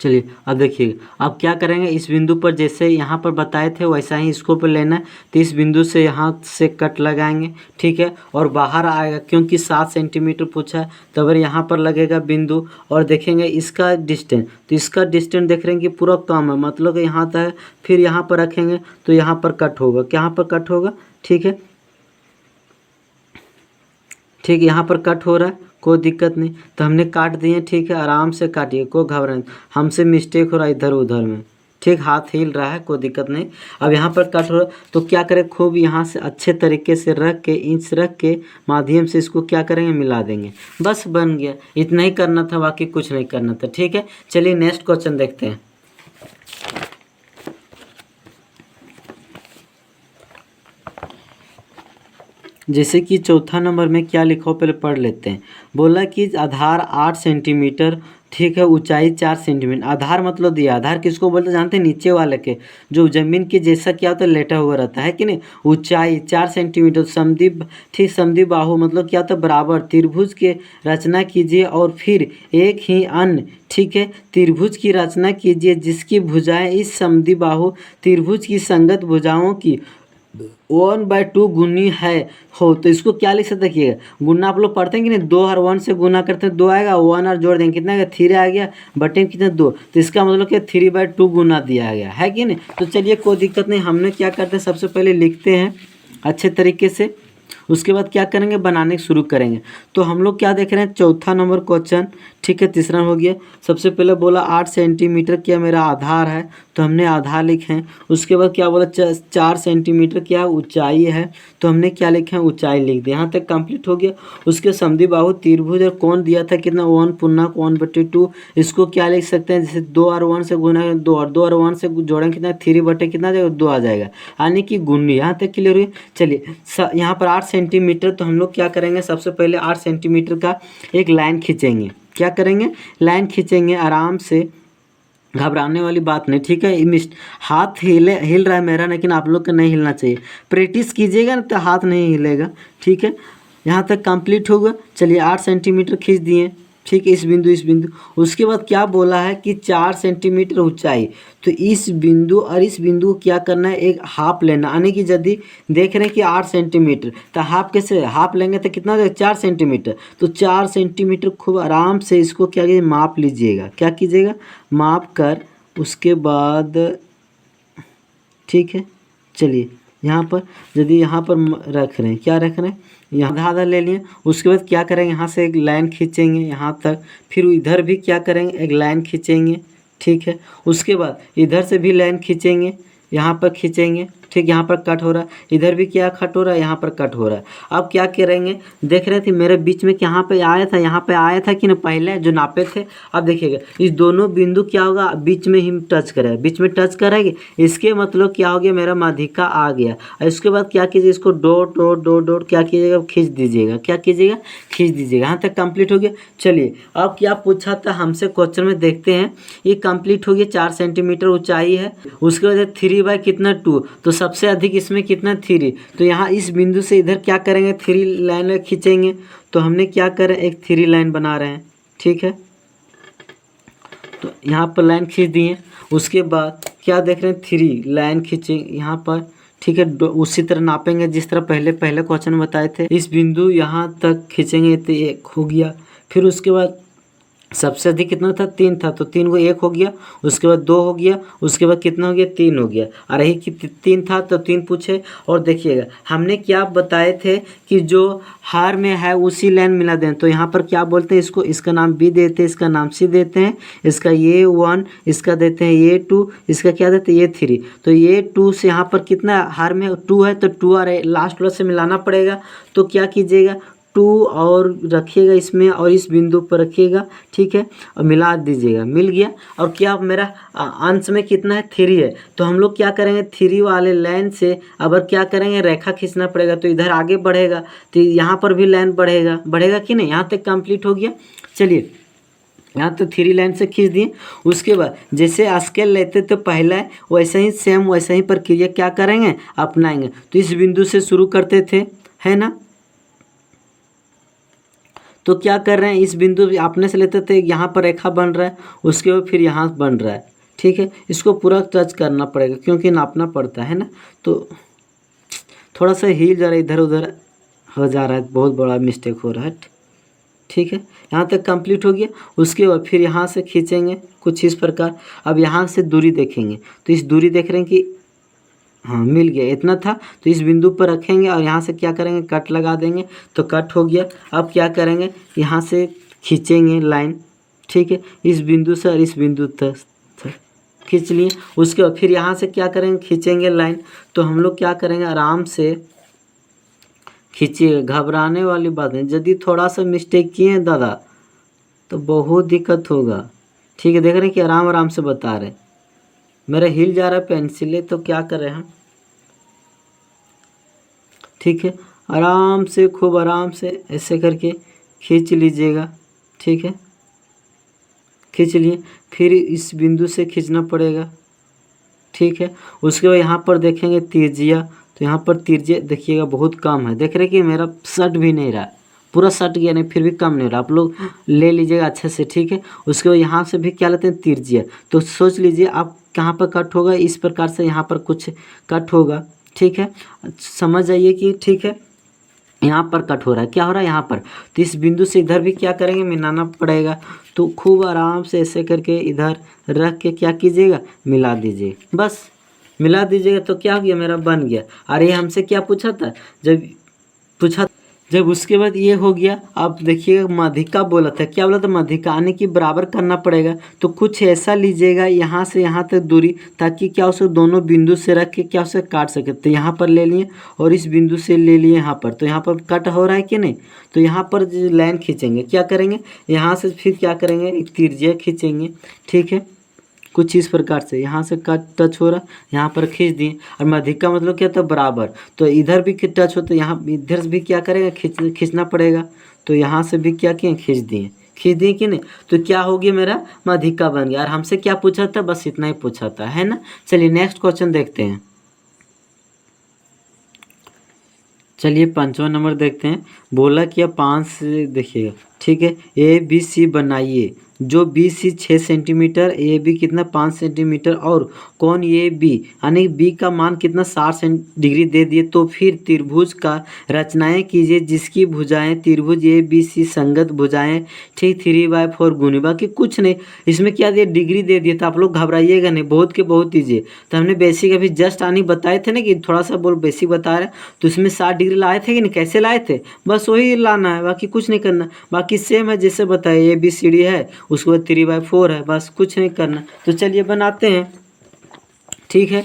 चलिए अब देखिए, अब क्या करेंगे, इस बिंदु पर जैसे यहाँ पर बताए थे वैसा ही इसको पर लेना है। तो इस बिंदु से यहाँ से कट लगाएंगे, ठीक है, और बाहर आएगा क्योंकि 7 सेंटीमीटर पूछा है, तो अगर यहाँ पर लगेगा बिंदु और देखेंगे इसका डिस्टेंस, तो इसका डिस्टेंस देख रहे हैं कि पूरा कम है, मतलब कि यहाँ तक है। फिर यहाँ पर रखेंगे तो यहाँ पर कट होगा, यहाँ पर कट होगा, ठीक है, ठीक है, यहाँ पर कट हो रहा है, कोई दिक्कत नहीं। तो हमने काट दिए, ठीक है, आराम से काटिए, कोई घबराए, हमसे मिस्टेक हो रहा है इधर उधर में, ठीक, हाथ हिल रहा है, कोई दिक्कत नहीं। अब यहाँ पर कट हो रहा है तो क्या करें, खूब यहाँ से अच्छे तरीके से रख के, इंच रख के माध्यम से इसको क्या करेंगे, मिला देंगे, बस बन गया। इतना ही करना था, बाकी कुछ नहीं करना था, ठीक है। चलिए नेक्स्ट क्वेश्चन देखते हैं। जैसे कि चौथा नंबर में क्या लिखा हो पहले पढ़ लेते हैं। बोला कि आधार 8 सेंटीमीटर, ठीक है, ऊंचाई 4 सेंटीमीटर। आधार मतलब दिया, आधार किसको बोलते जानते हैं, नीचे वाले के, जो जमीन के जैसा क्या होता है, लेटा हुआ रहता है कि नहीं। ऊंचाई 4 सेंटीमीटर, समद्वि, ठीक, समद्वि बाहु मतलब क्या होता है, बराबर त्रिभुज के रचना कीजिए और फिर एक ही अन्य, ठीक है, त्रिभुज की रचना कीजिए जिसकी भुजाएं इस समद्वि बाहु त्रिभुज की संगत भुजाओं की 1/2 गुनी है हो। तो इसको क्या लिख सकते, देखिएगा, गुना आप लोग पढ़ते हैं कि नहीं, 2 और 1 से गुना करते हैं 2 आएगा, 1 और जोड़ देंगे कितना आएगा, 3 आ गया, बटे में कितना 2, तो इसका मतलब क्या 3/2 गुना दिया गया है कि नहीं। तो चलिए कोई दिक्कत नहीं, हमने क्या करते हैं, सबसे पहले लिखते हैं अच्छे तरीके से, उसके बाद क्या करेंगे, बनाने शुरू करेंगे। तो हम लोग क्या देख रहे हैं, चौथा नंबर क्वेश्चन, ठीक है, तीसरा हो गया। सबसे पहले बोला 8 सेंटीमीटर क्या मेरा आधार है, तो हमने आधार लिखे हैं। उसके बाद क्या बोला, 4 सेंटीमीटर क्या ऊंचाई है, तो हमने क्या लिखे हैं, ऊंचाई लिख दिया। यहाँ तक कंप्लीट हो गया। उसके समद्वि बाहु त्रिभुज और कोण दिया था कितना, 1 पूर्णांक 1/2। इसको क्या लिख सकते हैं, जैसे 2 और 1 से गुना, 2 और 1 से जोड़ेंगे कितना, 3 बटे कितना जाएगा, 2 आ जाएगा, यानी कि गुनी। यहाँ तक क्लियर हुई। चलिए यहाँ पर 8 सेंटीमीटर, तो हम लोग क्या करेंगे, सबसे पहले 8 सेंटीमीटर का एक लाइन खींचेंगे। क्या करेंगे, लाइन खींचेंगे आराम से, घबराने वाली बात नहीं, ठीक है। हाथ हिल रहा है मेरा, लेकिन आप लोग का नहीं हिलना चाहिए। प्रैक्टिस कीजिएगा ना तो हाथ नहीं हिलेगा, ठीक है। यहाँ तक कंप्लीट होगा। चलिए 8 सेंटीमीटर खींच दिए, ठीक है, इस बिंदु। उसके बाद क्या बोला है कि 4 सेंटीमीटर ऊंचाई, तो इस बिंदु और इस बिंदु को क्या करना है, एक हाफ लेना, यानी कि यदि देख रहे हैं कि 8 सेंटीमीटर, तो हाफ कैसे, हाफ लेंगे तो कितना देगा, 4 सेंटीमीटर। तो 4 सेंटीमीटर खूब आराम से इसको क्या कीजिए, माप लीजिएगा। क्या कीजिएगा, माप कर, उसके बाद ठीक है। चलिए यहाँ पर यदि यहाँ पर रख रहे हैं, क्या रख रहे हैं, यहाँ आधा ले लिए। उसके बाद क्या करेंगे, यहाँ से एक लाइन खींचेंगे यहाँ तक, फिर इधर भी क्या करेंगे, एक लाइन खींचेंगे, ठीक है। उसके बाद इधर से भी लाइन खींचेंगे, यहाँ पर खींचेंगे, ठीक, यहाँ पर कट हो रहा है, इधर भी क्या कट हो रहा है, यहाँ पर कट हो रहा है। अब क्या करेंगे, देख रहे थे मेरे बीच में यहाँ पे आया था, यहाँ पे आया था कि ना पहले जो नापे थे। अब देखिएगा इस दोनों बिंदु क्या होगा, बीच में ही टच करेगा, बीच में टच करेंगे, इसके मतलब क्या हो गया, मेरा माध्यिका आ गया। और इसके बाद क्या कीजिए, इसको डॉट डॉट डॉट डॉट क्या कीजिएगा, खींच दीजिएगा। क्या कीजिएगा, खींच दीजिएगा। यहाँ तक कंप्लीट हो गया। चलिए अब क्या पूछा था हमसे क्वेश्चन में, देखते हैं। ये कंप्लीट हो गया, 4 सेंटीमीटर ऊंचाई है। उसके बाद 3 कितना 2, तो सबसे अधिक इसमें कितना 3। तो यहाँ इस बिंदु से इधर क्या करेंगे, 3 लाइन खींचेंगे। तो हमने क्या करें, एक 3 लाइन बना रहे हैं, ठीक है। तो यहाँ पर लाइन खींच दिए। उसके बाद क्या देख रहे हैं, 3 लाइन खींचेंगे यहाँ पर, ठीक है। उसी तरह नापेंगे जिस तरह पहले क्वेश्चन में बताए थे। इस बिंदु यहाँ तक खींचेंगे तो 1 हो गया। फिर उसके बाद सबसे अधिक कितना था, 3 था, तो 3 को 1 हो गया। उसके बाद 2 हो गया। उसके बाद कितना हो गया, 3 हो गया। और यही कि 3 था तो 3 पूछे। और देखिएगा हमने क्या बताए थे कि जो हार में है उसी लाइन मिला दें। तो यहाँ पर क्या बोलते हैं, इसको, इसका नाम B देते हैं, इसका नाम C देते हैं, इसका ये 1, इसका देते हैं ये 2, इसका क्या देते हैं ये 3। तो ये 2 से यहाँ पर कितना हार में 2 है, तो 2 और लास्ट वाला से मिलाना पड़ेगा। तो क्या कीजिएगा, 2 और रखिएगा इसमें और इस बिंदु पर रखिएगा, ठीक है, और मिला दीजिएगा, मिल गया। और क्या मेरा अंश में कितना है, 3 है। तो हम लोग क्या करेंगे, 3 वाले लाइन से अब क्या करेंगे, रेखा खींचना पड़ेगा। तो इधर आगे बढ़ेगा तो यहाँ पर भी लाइन बढ़ेगा कि नहीं। यहाँ तक कंप्लीट हो गया। चलिए यहाँ तो 3 लाइन से खींच दिए। उसके बाद जैसे स्केल लेते तो पहला वैसे ही सेम वैसे ही प्रक्रिया क्या करेंगे, अपनाएंगे। तो इस बिंदु से शुरू करते थे, है ना। तो क्या कर रहे हैं, इस बिंदु अपने से लेते थे, यहाँ पर रेखा बन रहा है, उसके बाद फिर यहाँ बन रहा है, ठीक है। इसको पूरा टच करना पड़ेगा क्योंकि नापना पड़ता है ना। तो थोड़ा सा हिल जा रहा है, इधर उधर हो जा रहा है, बहुत बड़ा मिस्टेक हो रहा है, ठीक है। यहाँ तक कंप्लीट हो गया। उसके बाद फिर यहाँ से खींचेंगे कुछ इस प्रकार। अब यहाँ से दूरी देखेंगे तो इस दूरी देख रहे हैं कि हाँ मिल गया, इतना था। तो इस बिंदु पर रखेंगे और यहाँ से क्या करेंगे, कट लगा देंगे, तो कट हो गया। अब क्या करेंगे, यहाँ से खींचेंगे लाइन, ठीक है, इस बिंदु से और इस बिंदु तक खींच लिए। उसके बाद फिर यहाँ से क्या करेंगे, खींचेंगे लाइन। तो हम लोग क्या करेंगे, आराम से खींचिए, घबराने वाली बात नहीं। यदि थोड़ा सा मिस्टेक किए हैं दादा तो बहुत दिक्कत होगा, ठीक है। देख रहे हैं कि आराम आराम से बता रहे, मेरा हिल जा रहा है पेंसिल, तो क्या कर रहे हैं हम, ठीक है। आराम से, खूब आराम से ऐसे करके खींच लीजिएगा, ठीक है। खींच लिए, फिर इस बिंदु से खींचना पड़ेगा, ठीक है। उसके बाद यहाँ पर देखेंगे तिरजिया, तो यहाँ पर तिरजिया देखिएगा बहुत कम है, देख रहे कि मेरा सट भी नहीं रहा, पूरा सट गया नहीं, फिर भी कम नहीं रहा। आप लोग ले लीजिएगा अच्छे से, ठीक है। उसके बाद यहाँ से भी क्या लेते हैं, तिरजिया। तो सोच लीजिए आप कहाँ पर कट होगा, इस प्रकार से यहाँ पर कुछ कट होगा, ठीक है। समझ जाइए कि ठीक है, यहाँ पर कट हो रहा है, क्या हो रहा है यहाँ पर। तो इस बिंदु से इधर भी क्या करेंगे, मिलाना पड़ेगा। तो खूब आराम से ऐसे करके इधर रख के क्या कीजिएगा, मिला दीजिए, बस मिला दीजिएगा। तो क्या हो गया, मेरा बन गया। और ये हमसे क्या पूछा था, जब उसके बाद ये हो गया। अब देखिएगा माध्यिका बोला था, क्या बोला था, माध्यिका यानी कि बराबर करना पड़ेगा। तो कुछ ऐसा लीजिएगा यहाँ से यहाँ तक दूरी, ताकि क्या उसे दोनों बिंदु से रख के क्या उसे काट सके। तो यहाँ पर ले लिए और इस बिंदु से ले लिए यहाँ पर, तो यहाँ पर कट हो रहा है कि नहीं। तो यहाँ पर लाइन खींचेंगे, क्या करेंगे, यहाँ से फिर क्या करेंगे, एक तिरछिया खींचेंगे, ठीक है। कुछ इस प्रकार से यहाँ से कट टच हो रहा, यहाँ पर खींच दिए। और माध्यिका मतलब क्या था, बराबर। तो इधर भी टच हो, तो यहाँ इधर भी क्या करेगा, खींचना पड़ेगा। तो यहाँ से भी क्या किए, खींच दिए कि नहीं। तो क्या हो गया, मेरा माध्यिका बन गया। और हमसे क्या पूछा था, बस इतना ही पूछा था, है ना। चलिए नेक्स्ट क्वेश्चन देखते हैं। चलिए 5वां नंबर देखते हैं। बोला कि अब 5 से देखिएगा, ठीक है। ABC बनाइए, जो BC 6 सेंटीमीटर, AB कितना 5 सेंटीमीटर, और कौन AB यानी B का मान कितना 60 डिग्री दे दिए। तो फिर त्रिभुज का रचनाएं कीजिए जिसकी भुजाएं त्रिभुज ABC संगत भुजाएं, ठीक 3/4 गुनी, बाकी कुछ नहीं। इसमें क्या दिया, डिग्री दे दिए। तो आप लोग घबराइएगा नहीं, बहुत के बहुत ईजिए। तो हमने बेसिक अभी जस्ट आनी बताए थे ना कि थोड़ा सा बोल बेसिक बता रहे, तो इसमें 60 डिग्री लाए थे कि नहीं, कैसे लाए थे, बस वही लाना है, बाकी कुछ नहीं करना। बाकी सेम है जैसे बताए, ABCD है, उसके बाद 3/4 है, बस कुछ नहीं करना। तो चलिए बनाते हैं, ठीक है।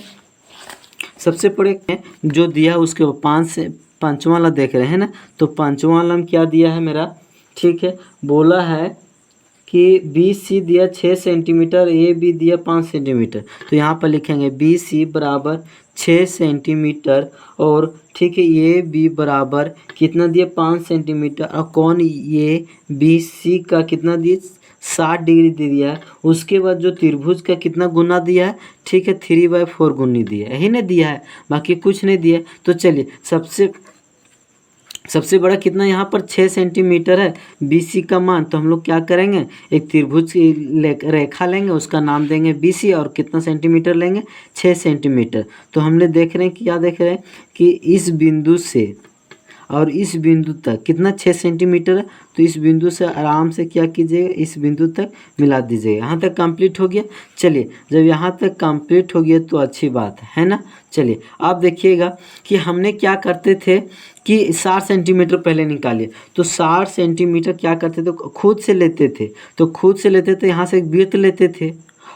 सबसे पहले जो दिया उसके 5 से 5वां वाला देख रहे हैं ना। तो 5वां वाला में क्या दिया है मेरा, ठीक है। बोला है कि BC दिया 6 सेंटीमीटर, AB दिया 5 सेंटीमीटर। तो यहाँ पर लिखेंगे BC बराबर 6 सेंटीमीटर, और ठीक है AB बराबर कितना दिया, 5 सेंटीमीटर। और कौन ये BC का कितना दिए, 60 डिग्री दे दिया है। उसके बाद जो त्रिभुज का कितना गुना दिया है, ठीक है 3/4 गुनी दिया है, यही नहीं दिया है, बाकी कुछ नहीं दिया। तो चलिए सबसे बड़ा कितना यहाँ पर 6 सेंटीमीटर है BC का मान। तो हम लोग क्या करेंगे, एक त्रिभुज की रेखा लेंगे, उसका नाम देंगे BC, और कितना सेंटीमीटर लेंगे, 6 सेंटीमीटर। तो हमने देख रहे हैं, क्या देख रहे हैं कि इस बिंदु से और इस बिंदु तक कितना 6 सेंटीमीटर है। तो इस बिंदु से आराम से क्या कीजिएगा, इस बिंदु तक मिला दीजिएगा। यहाँ तक कंप्लीट हो गया। चलिए जब यहाँ तक कंप्लीट हो गया तो अच्छी बात है ना। चलिए आप देखिएगा कि हमने क्या करते थे कि 60 सेंटीमीटर पहले निकालिए। तो 60 सेंटीमीटर क्या करते थे, खुद से लेते थे। तो खुद से लेते थे, यहाँ से एक वृत्त लेते थे,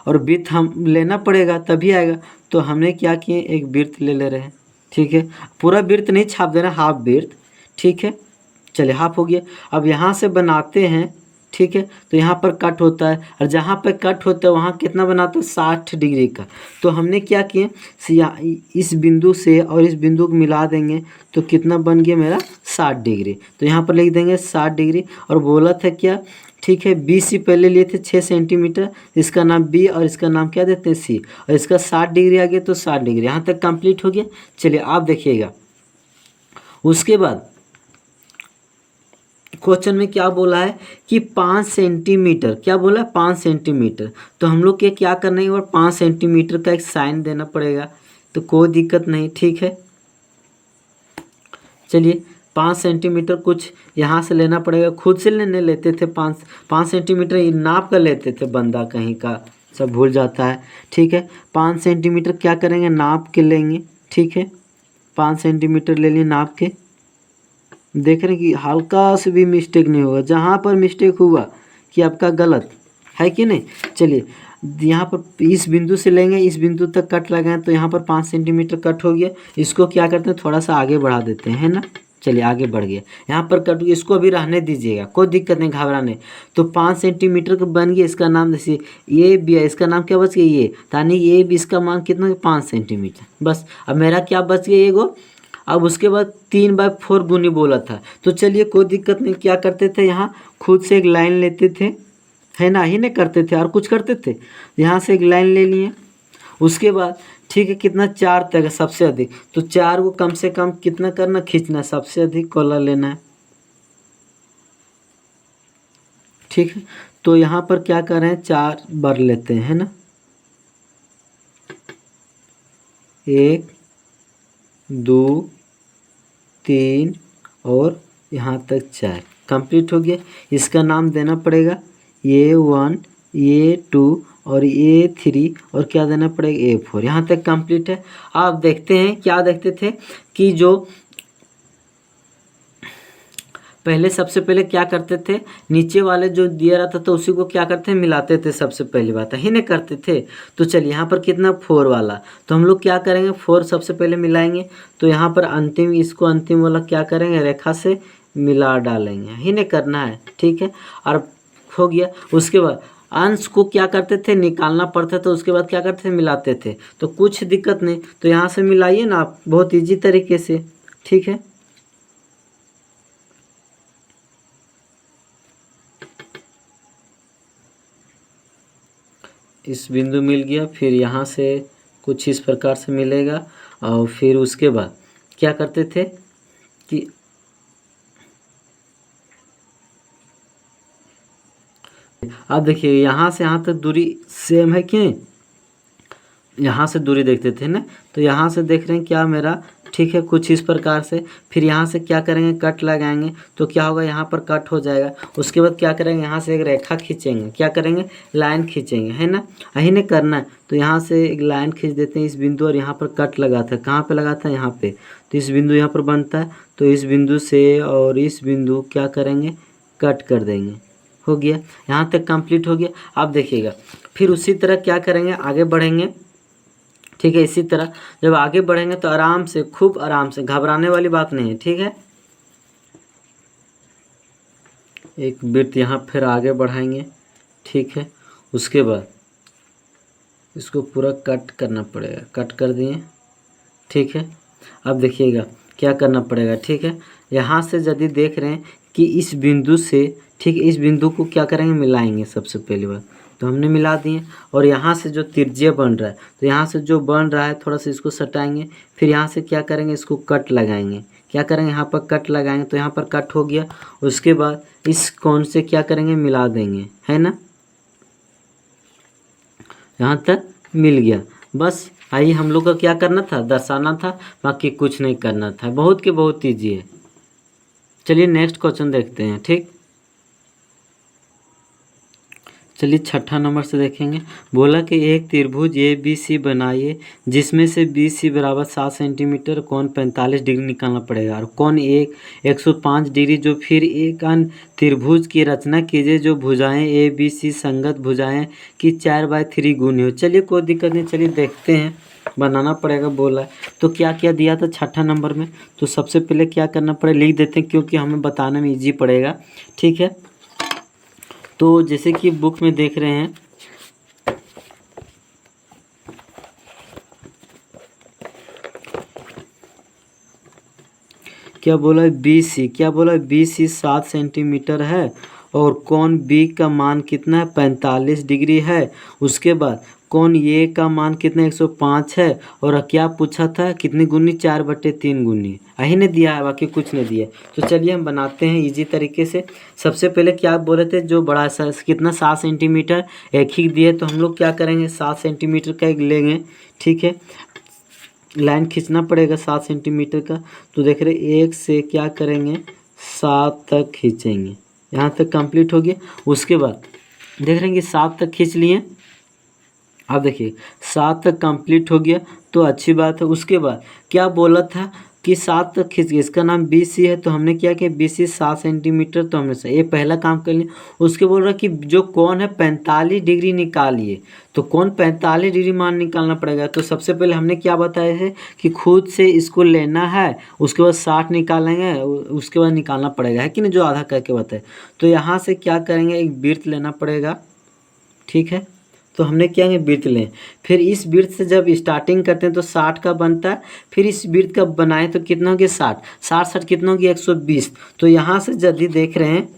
और वृत्त हम लेना पड़ेगा तभी आएगा। तो हमने क्या किए, एक वृत्त ले रहे हैं, ठीक है। पूरा वृत्त नहीं छाप देना, हाफ वृत्त, ठीक है। चलिए हाफ हो गया। अब यहाँ से बनाते हैं, ठीक है। तो यहाँ पर कट होता है, और जहाँ पर कट होता है वहाँ कितना बनाता है, 60 डिग्री का। तो हमने क्या किए, इस बिंदु से और इस बिंदु को मिला देंगे, तो कितना बन गया मेरा 60 डिग्री। तो यहाँ पर लिख देंगे 60 डिग्री। और बोला था क्या, ठीक है, BC पहले लिए थे 6 सेंटीमीटर, इसका नाम B और इसका नाम क्या देते हैं C, और इसका 60 डिग्री आ गया। तो 60 डिग्री यहाँ तक कंप्लीट हो गया। चलिए आप देखिएगा, उसके बाद क्वेश्चन में क्या बोला है कि 5 सेंटीमीटर, क्या बोला है 5 सेंटीमीटर। तो हम लोग के क्या करना है, और 5 सेंटीमीटर का एक साइन देना पड़ेगा, तो कोई दिक्कत नहीं, ठीक है। चलिए 5 सेंटीमीटर कुछ यहाँ से लेना पड़ेगा, खुद से लेने लेते थे 5 सेंटीमीटर नाप कर लेते थे, बंदा कहीं का सब भूल जाता है, ठीक है। 5 सेंटीमीटर क्या करेंगे, नाप के लेंगे, ठीक है। 5 सेंटीमीटर ले लिए नाप के, देख रहे हैं कि हल्का से भी मिस्टेक नहीं होगा, जहाँ पर मिस्टेक हुआ कि आपका गलत है कि नहीं। चलिए यहाँ पर इस बिंदु से लेंगे, इस बिंदु तक कट लगाएं, तो यहाँ पर 5 सेंटीमीटर कट हो गया। इसको क्या करते हैं, थोड़ा सा आगे बढ़ा देते हैं, है ना। चलिए आगे बढ़ गया, यहाँ पर कट, इसको अभी रहने दीजिएगा, कोई दिक्कत नहीं, घबराने। तो 5 सेंटीमीटर का बन गया, इसका नाम जैसे ये भी है, इसका नाम क्या बच गया, ये, यानी ये भी, इसका मान कितना, 5 सेंटीमीटर बस। अब मेरा क्या बच गया, एगो। अब उसके बाद 3/4 गुनी बोला था, तो चलिए कोई दिक्कत नहीं, क्या करते थे, यहाँ खुद से एक लाइन लेते थे, है ना, ही नहीं करते थे और कुछ करते थे। यहाँ से एक लाइन ले लिए, उसके बाद ठीक है, कितना, 4 तक सबसे अधिक, तो 4 को कम से कम कितना करना, खींचना, सबसे अधिक कॉलर लेना है, ठीक है। तो यहाँ पर क्या कर रहे हैं, 4 बार लेते हैं, है ना, 1 2 3 और यहाँ तक 4 कंप्लीट हो गया। इसका नाम देना पड़ेगा A1 A2 और A3 और क्या देना पड़ेगा, A4। यहाँ तक कंप्लीट है। आप देखते हैं, क्या देखते थे कि जो पहले सबसे पहले क्या करते थे, नीचे वाले जो दिया रहता था उसी को क्या करते हैं, मिलाते थे, सबसे पहली बात ही नहीं करते थे। तो चलिए यहाँ पर कितना, 4 वाला, तो हम लोग क्या करेंगे, 4 सबसे पहले मिलाएंगे, तो यहाँ पर अंतिम, इसको अंतिम वाला क्या करेंगे, रेखा से मिला डालेंगे, ही नहीं करना है, ठीक है। और हो गया, उसके बाद अंश को क्या करते थे, निकालना पड़ता था, उसके बाद क्या करते थे, मिलाते थे। तो कुछ दिक्कत नहीं, तो यहाँ से मिलाइए ना आप, बहुत ईजी तरीके से, ठीक है। इस बिंदु मिल गया, फिर यहाँ से कुछ इस प्रकार से मिलेगा, और फिर उसके बाद क्या करते थे कि अब देखिए यहाँ से यहाँ तक दूरी सेम है कि नहीं, यहाँ से दूरी देखते थे ना, तो यहाँ से देख रहे हैं क्या मेरा, ठीक है, कुछ इस प्रकार से। फिर यहाँ से क्या करेंगे, कट लगाएंगे, तो क्या होगा, यहाँ पर कट हो जाएगा। उसके बाद क्या करेंगे, यहाँ से एक रेखा खींचेंगे, क्या करेंगे, लाइन खींचेंगे, है ना, यही नहीं करना है। तो यहाँ से एक लाइन खींच देते हैं इस बिंदु, और यहाँ पर कट लगाता है, कहाँ पे लगाता है, यहाँ पे। तो इस बिंदु यहाँ पर बनता है, तो इस बिंदु से और इस बिंदु क्या करेंगे, कट कर देंगे, हो गया। यहाँ तक कंप्लीट हो गया। आप देखिएगा, फिर उसी तरह क्या करेंगे, आगे बढ़ेंगे, ठीक है। इसी तरह जब आगे बढ़ेंगे तो आराम से, खूब आराम से, घबराने वाली बात नहीं है, ठीक है। एक वृत्त यहाँ फिर आगे बढ़ाएंगे, ठीक है। उसके बाद इसको पूरा कट करना पड़ेगा, कट कर दिए, ठीक है। अब देखिएगा क्या करना पड़ेगा, ठीक है। यहाँ से यदि देख रहे हैं कि इस बिंदु से, ठीक है, इस बिंदु को क्या करेंगे, मिलाएंगे सबसे पहली बार, तो हमने मिला दिए। और यहाँ से जो त्रिज्या बन रहा है, तो यहाँ से जो बन रहा है थोड़ा सा इसको सटाएंगे, फिर यहाँ से क्या करेंगे, इसको कट लगाएंगे, क्या करेंगे, यहाँ पर कट लगाएंगे, तो यहाँ पर कट हो गया। उसके बाद इस कोण से क्या करेंगे, मिला देंगे, है ना, यहाँ तक मिल गया। बस आइए, हम लोग का क्या करना था, दर्शाना था, बाकी कुछ नहीं करना था, बहुत के बहुत ईजी है। चलिए नेक्स्ट क्वेश्चन देखते हैं, ठीक। चलिए 6ठा नंबर से देखेंगे। बोला कि एक त्रिभुज ए बी सी बनाइए, जिसमें से बी सी बराबर 7 सेंटीमीटर, कोण 45 डिग्री निकालना पड़ेगा, और कोण 105 डिग्री। जो फिर एक अन्य त्रिभुज की रचना कीजिए, जो भुजाएं ए बी सी संगत भुजाएं की 4/3 गुनी हो। चलिए कोई दिक्कत नहीं, चलिए देखते हैं, बनाना पड़ेगा बोला है। तो क्या क्या दिया था 6ठा नंबर में, तो सबसे पहले क्या करना पड़ेगा, लिख देते हैं, क्योंकि हमें बताने में ईजी पड़ेगा, ठीक है। तो जैसे कि बुक में देख रहे हैं, क्या बोला है, बी सी, क्या बोला है, बी सी 7 सेंटीमीटर है, और कोण बी का मान कितना है, 45 डिग्री है। उसके बाद कोण ये का मान कितना 105 है। और क्या पूछा था कितनी गुनी 4/3 गुनी, यही ने दिया है, बाकी कुछ नहीं दिया। तो चलिए हम बनाते हैं इजी तरीके से। सबसे पहले क्या बोले थे, जो बड़ा सा कितना 7 सेंटीमीटर एक ही दिए, तो हम लोग क्या करेंगे 7 सेंटीमीटर का एक लेंगे। ठीक है, लाइन खींचना पड़ेगा 7 सेंटीमीटर का। तो देख रहे 1 से क्या करेंगे 7 तक खींचेंगे, यहाँ तक कंप्लीट हो गया। उसके बाद देख रहे हैं कि 7 तक खींच लिए। अब देखिए 7 तक कंप्लीट हो गया तो अच्छी बात है। उसके बाद क्या बोला था कि 7 तक खींच गया, इसका नाम BC है, तो हमने क्या किया BC 7 सेंटीमीटर, तो हमने ये पहला काम कर लिया। उसके बोल रहा कि जो कोण है 45 डिग्री निकालिए, तो कोण 45 डिग्री मान निकालना पड़ेगा। तो सबसे पहले हमने क्या बताया है कि खुद से इसको लेना है, उसके बाद 60 निकालेंगे, उसके बाद निकालना पड़ेगा, है कि नहीं, जो आधा करके बताए। तो यहाँ से क्या करेंगे एक वृत्त लेना पड़ेगा। ठीक है, तो हमने क्या है वृत्त लें, फिर इस वृत्त से जब स्टार्टिंग करते हैं तो 60 का बनता है, फिर इस वृत्त का बनाए तो कितना हो गया 60, 60 कितना हो गया 120। तो यहाँ से यदि देख रहे हैं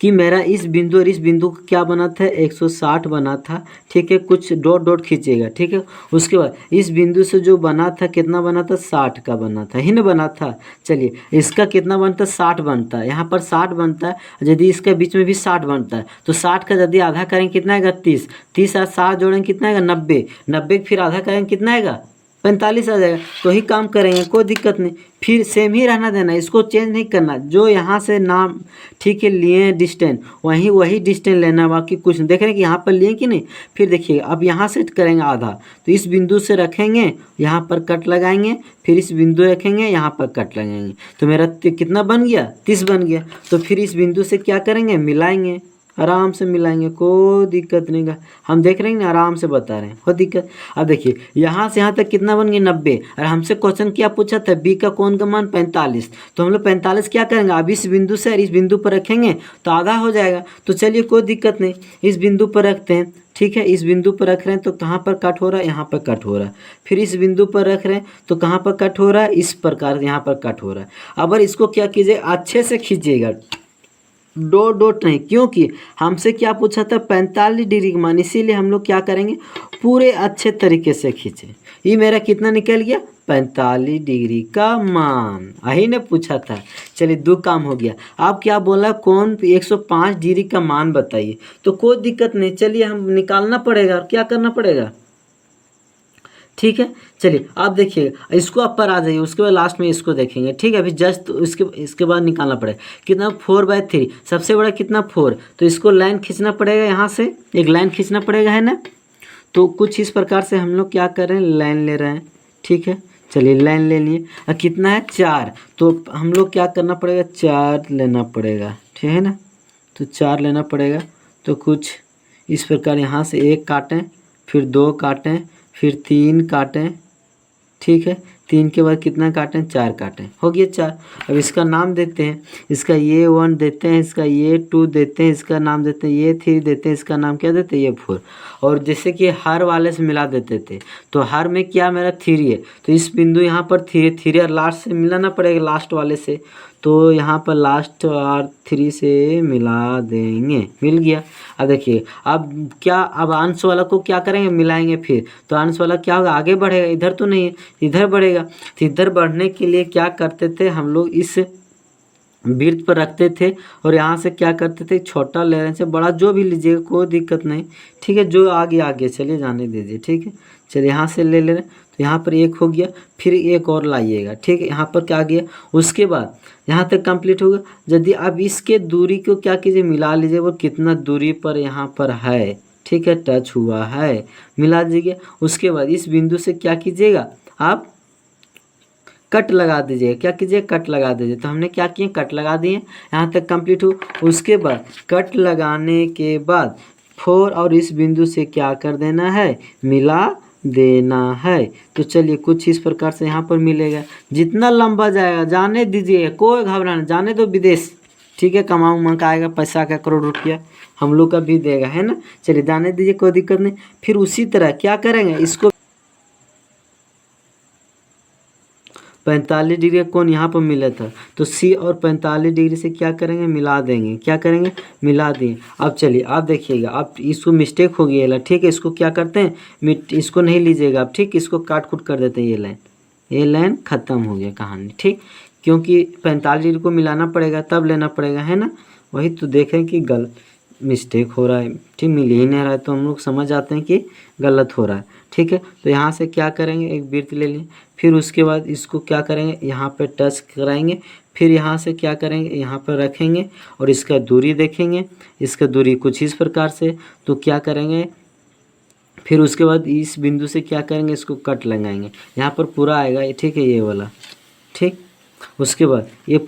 कि मेरा इस बिंदु और इस बिंदु का क्या बना था 160 बना था। ठीक है, कुछ डॉट डॉट खींचेगा। ठीक है, उसके बाद इस बिंदु से जो बना था कितना बना था 60 का बना था, ही ना बना था। चलिए इसका कितना बनता है 60 बनता है, यहाँ पर 60 बनता है। यदि इसके बीच में भी 60 बनता है तो 60 का यदि आधा करेंगे कितना आएगा 30, 30 और 60 जोड़ेंगे कितना आएगा 90, 90 फिर आधा करेंगे कितना आएगा 45 आ जाएगा। तो ही काम करेंगे, कोई दिक्कत नहीं, फिर सेम ही रहना देना, इसको चेंज नहीं करना। जो यहाँ से नाम ठीक है लिए डिस्टेंस वही डिस्टेंस लेना, बाकी कुछ नहीं। देख रहे हैं कि यहाँ पर लिए कि नहीं। फिर देखिए अब यहाँ से करेंगे आधा, तो इस बिंदु से रखेंगे, यहाँ पर कट लगाएंगे, फिर इस बिंदु रखेंगे, यहाँ पर कट लगाएंगे। तो मेरा कितना बन गया 30 बन गया। तो फिर इस बिंदु से क्या करेंगे मिलाएंगे, आराम से मिलाएंगे, कोई दिक्कत नहीं का। हम देख रहे हैं ना आराम से बता रहे हैं, कोई दिक्कत। अब देखिए यहाँ से यहाँ तक कितना बन गया 90। और हमसे क्वेश्चन क्या पूछा था बी का कोण का मान 45, तो हम लोग 45 क्या करेंगे अब इस बिंदु से और इस बिंदु पर रखेंगे तो आधा हो जाएगा। तो चलिए कोई दिक्कत नहीं, इस बिंदु पर रखते हैं। ठीक है, इस बिंदु पर रख रहे हैं तो कहाँ पर कट हो रहा है, यहाँ पर कट हो रहा है। फिर इस बिंदु पर रख रहे हैं तो कहाँ पर कट हो रहा है, इस प्रकार यहाँ पर कट हो रहा है। अब इसको क्या कीजिए अच्छे से खींचिएगा, डॉट डॉट नहीं, क्योंकि हमसे क्या पूछा था 45 डिग्री का मान, इसीलिए हम लोग क्या करेंगे पूरे अच्छे तरीके से खींचे। ये मेरा कितना निकल गया 45 डिग्री का मान, यही ने पूछा था। चलिए 2 काम हो गया। अब क्या बोला कोण 105 डिग्री का मान बताइए, तो कोई दिक्कत नहीं, चलिए हम निकालना पड़ेगा और क्या करना पड़ेगा। ठीक है, चलिए आप देखिएगा इसको अपर आ जाइए, उसके बाद लास्ट में इसको देखेंगे। ठीक है, अभी जस्ट इसके बाद निकालना पड़ेगा कितना 4/3, सबसे बड़ा कितना 4, तो इसको लाइन खींचना पड़ेगा, यहाँ से एक लाइन खींचना पड़ेगा, है ना। तो कुछ इस प्रकार से हम लोग क्या कर रहे हैं लाइन ले रहे हैं। ठीक है, चलिए लाइन ले लिए। और कितना है 4, तो हम लोग क्या करना पड़ेगा 4 लेना पड़ेगा, ठीक है ना। तो 4 लेना पड़ेगा, तो कुछ इस प्रकार यहाँ से 1 काटें, फिर 2 काटें, फिर 3 काटें। ठीक है, 3 के बाद कितना काटें 4 काटें, हो गया 4। अब इसका नाम देते हैं, इसका ये 1 देते हैं, इसका ये 2 देते हैं, इसका नाम देते हैं ये 3 देते हैं, इसका नाम क्या देते हैं ये 4। और जैसे कि हर वाले से मिला देते थे, तो हर में क्या मेरा 3 है, तो इस बिंदु यहाँ पर 3 और लास्ट से मिलाना पड़ेगा लास्ट वाले से, तो यहाँ पर लास्ट और 3 से मिला देंगे, मिल गया। अब देखिए अब क्या, अब अंश वाला को क्या करेंगे मिलाएंगे, फिर तो अंश वाला क्या होगा आगे बढ़ेगा, इधर तो नहीं है इधर बढ़ेगा। तो इधर बढ़ने के लिए क्या करते थे हम लोग इस वृत्त पर रखते थे, और यहाँ से क्या करते थे छोटा ले रहे से बड़ा जो भी लीजिएगा कोई दिक्कत नहीं। ठीक है, जो आगे आगे चलिए जाने दीजिए। ठीक है, चलिए यहाँ से ले रहे, तो यहाँ पर 1 हो गया, फिर 1 और लाइएगा। ठीक है, यहाँ पर क्या गया, उसके बाद यहाँ तक कंप्लीट होगा। यदि अब इसके दूरी को क्या कीजिए मिला लीजिए, वो कितना दूरी पर यहाँ पर है। ठीक है, टच हुआ है, मिला दीजिए। उसके बाद इस बिंदु से क्या कीजिएगा आप कट लगा दीजिए, क्या कीजिए कट लगा दीजिए। तो हमने क्या किए कट लगा दिए, यहाँ तक कंप्लीट हो। उसके बाद कट लगाने के बाद 4 और इस बिंदु से क्या कर देना है मिला देना है। तो चलिए कुछ इस प्रकार से यहाँ पर मिलेगा, जितना लंबा जाएगा जाने दीजिए, कोई घबराना, जाने दो विदेश। ठीक है, कमाऊ मंगाएगा पैसा का करोड़ रुपया, हम लोग का भी देगा, है ना। चलिए जाने दीजिए, कोई दिक्कत नहीं। फिर उसी तरह क्या करेंगे इसको, 45 डिग्री का कोण यहाँ पर मिला था, तो सी और 45 डिग्री से क्या करेंगे, मिला देंगे। क्या करेंगे, मिला देंगे। अब चलिए आप देखिएगा, आप इसको मिस्टेक हो गई है, ठीक है, इसको क्या करते हैं, इसको नहीं लीजिएगा आप, ठीक, इसको काट कूट कर देते हैं। ये लाइन ख़त्म हो गया कहानी, ठीक, क्योंकि 45 डिग्री को मिलाना पड़ेगा तब लेना पड़ेगा, है ना। वही तो देखें कि गलत मिस्टेक हो रहा है, ठीक, मिल ही नहीं रहा है, तो हम लोग समझ आते हैं कि गलत हो रहा है, ठीक है। तो यहाँ से क्या करेंगे, एक वृत्त ले लें, फिर उसके बाद इसको क्या करेंगे, यहाँ पे टच कराएंगे, फिर यहाँ से क्या करेंगे, यहाँ पर रखेंगे और इसका दूरी देखेंगे, इसका दूरी कुछ इस प्रकार से, तो क्या करेंगे, फिर उसके बाद इस बिंदु से क्या करेंगे, इसको कट लगाएंगे, यहाँ पर पूरा आएगा, ठीक है, ये वाला, ठीक। उसके बाद ये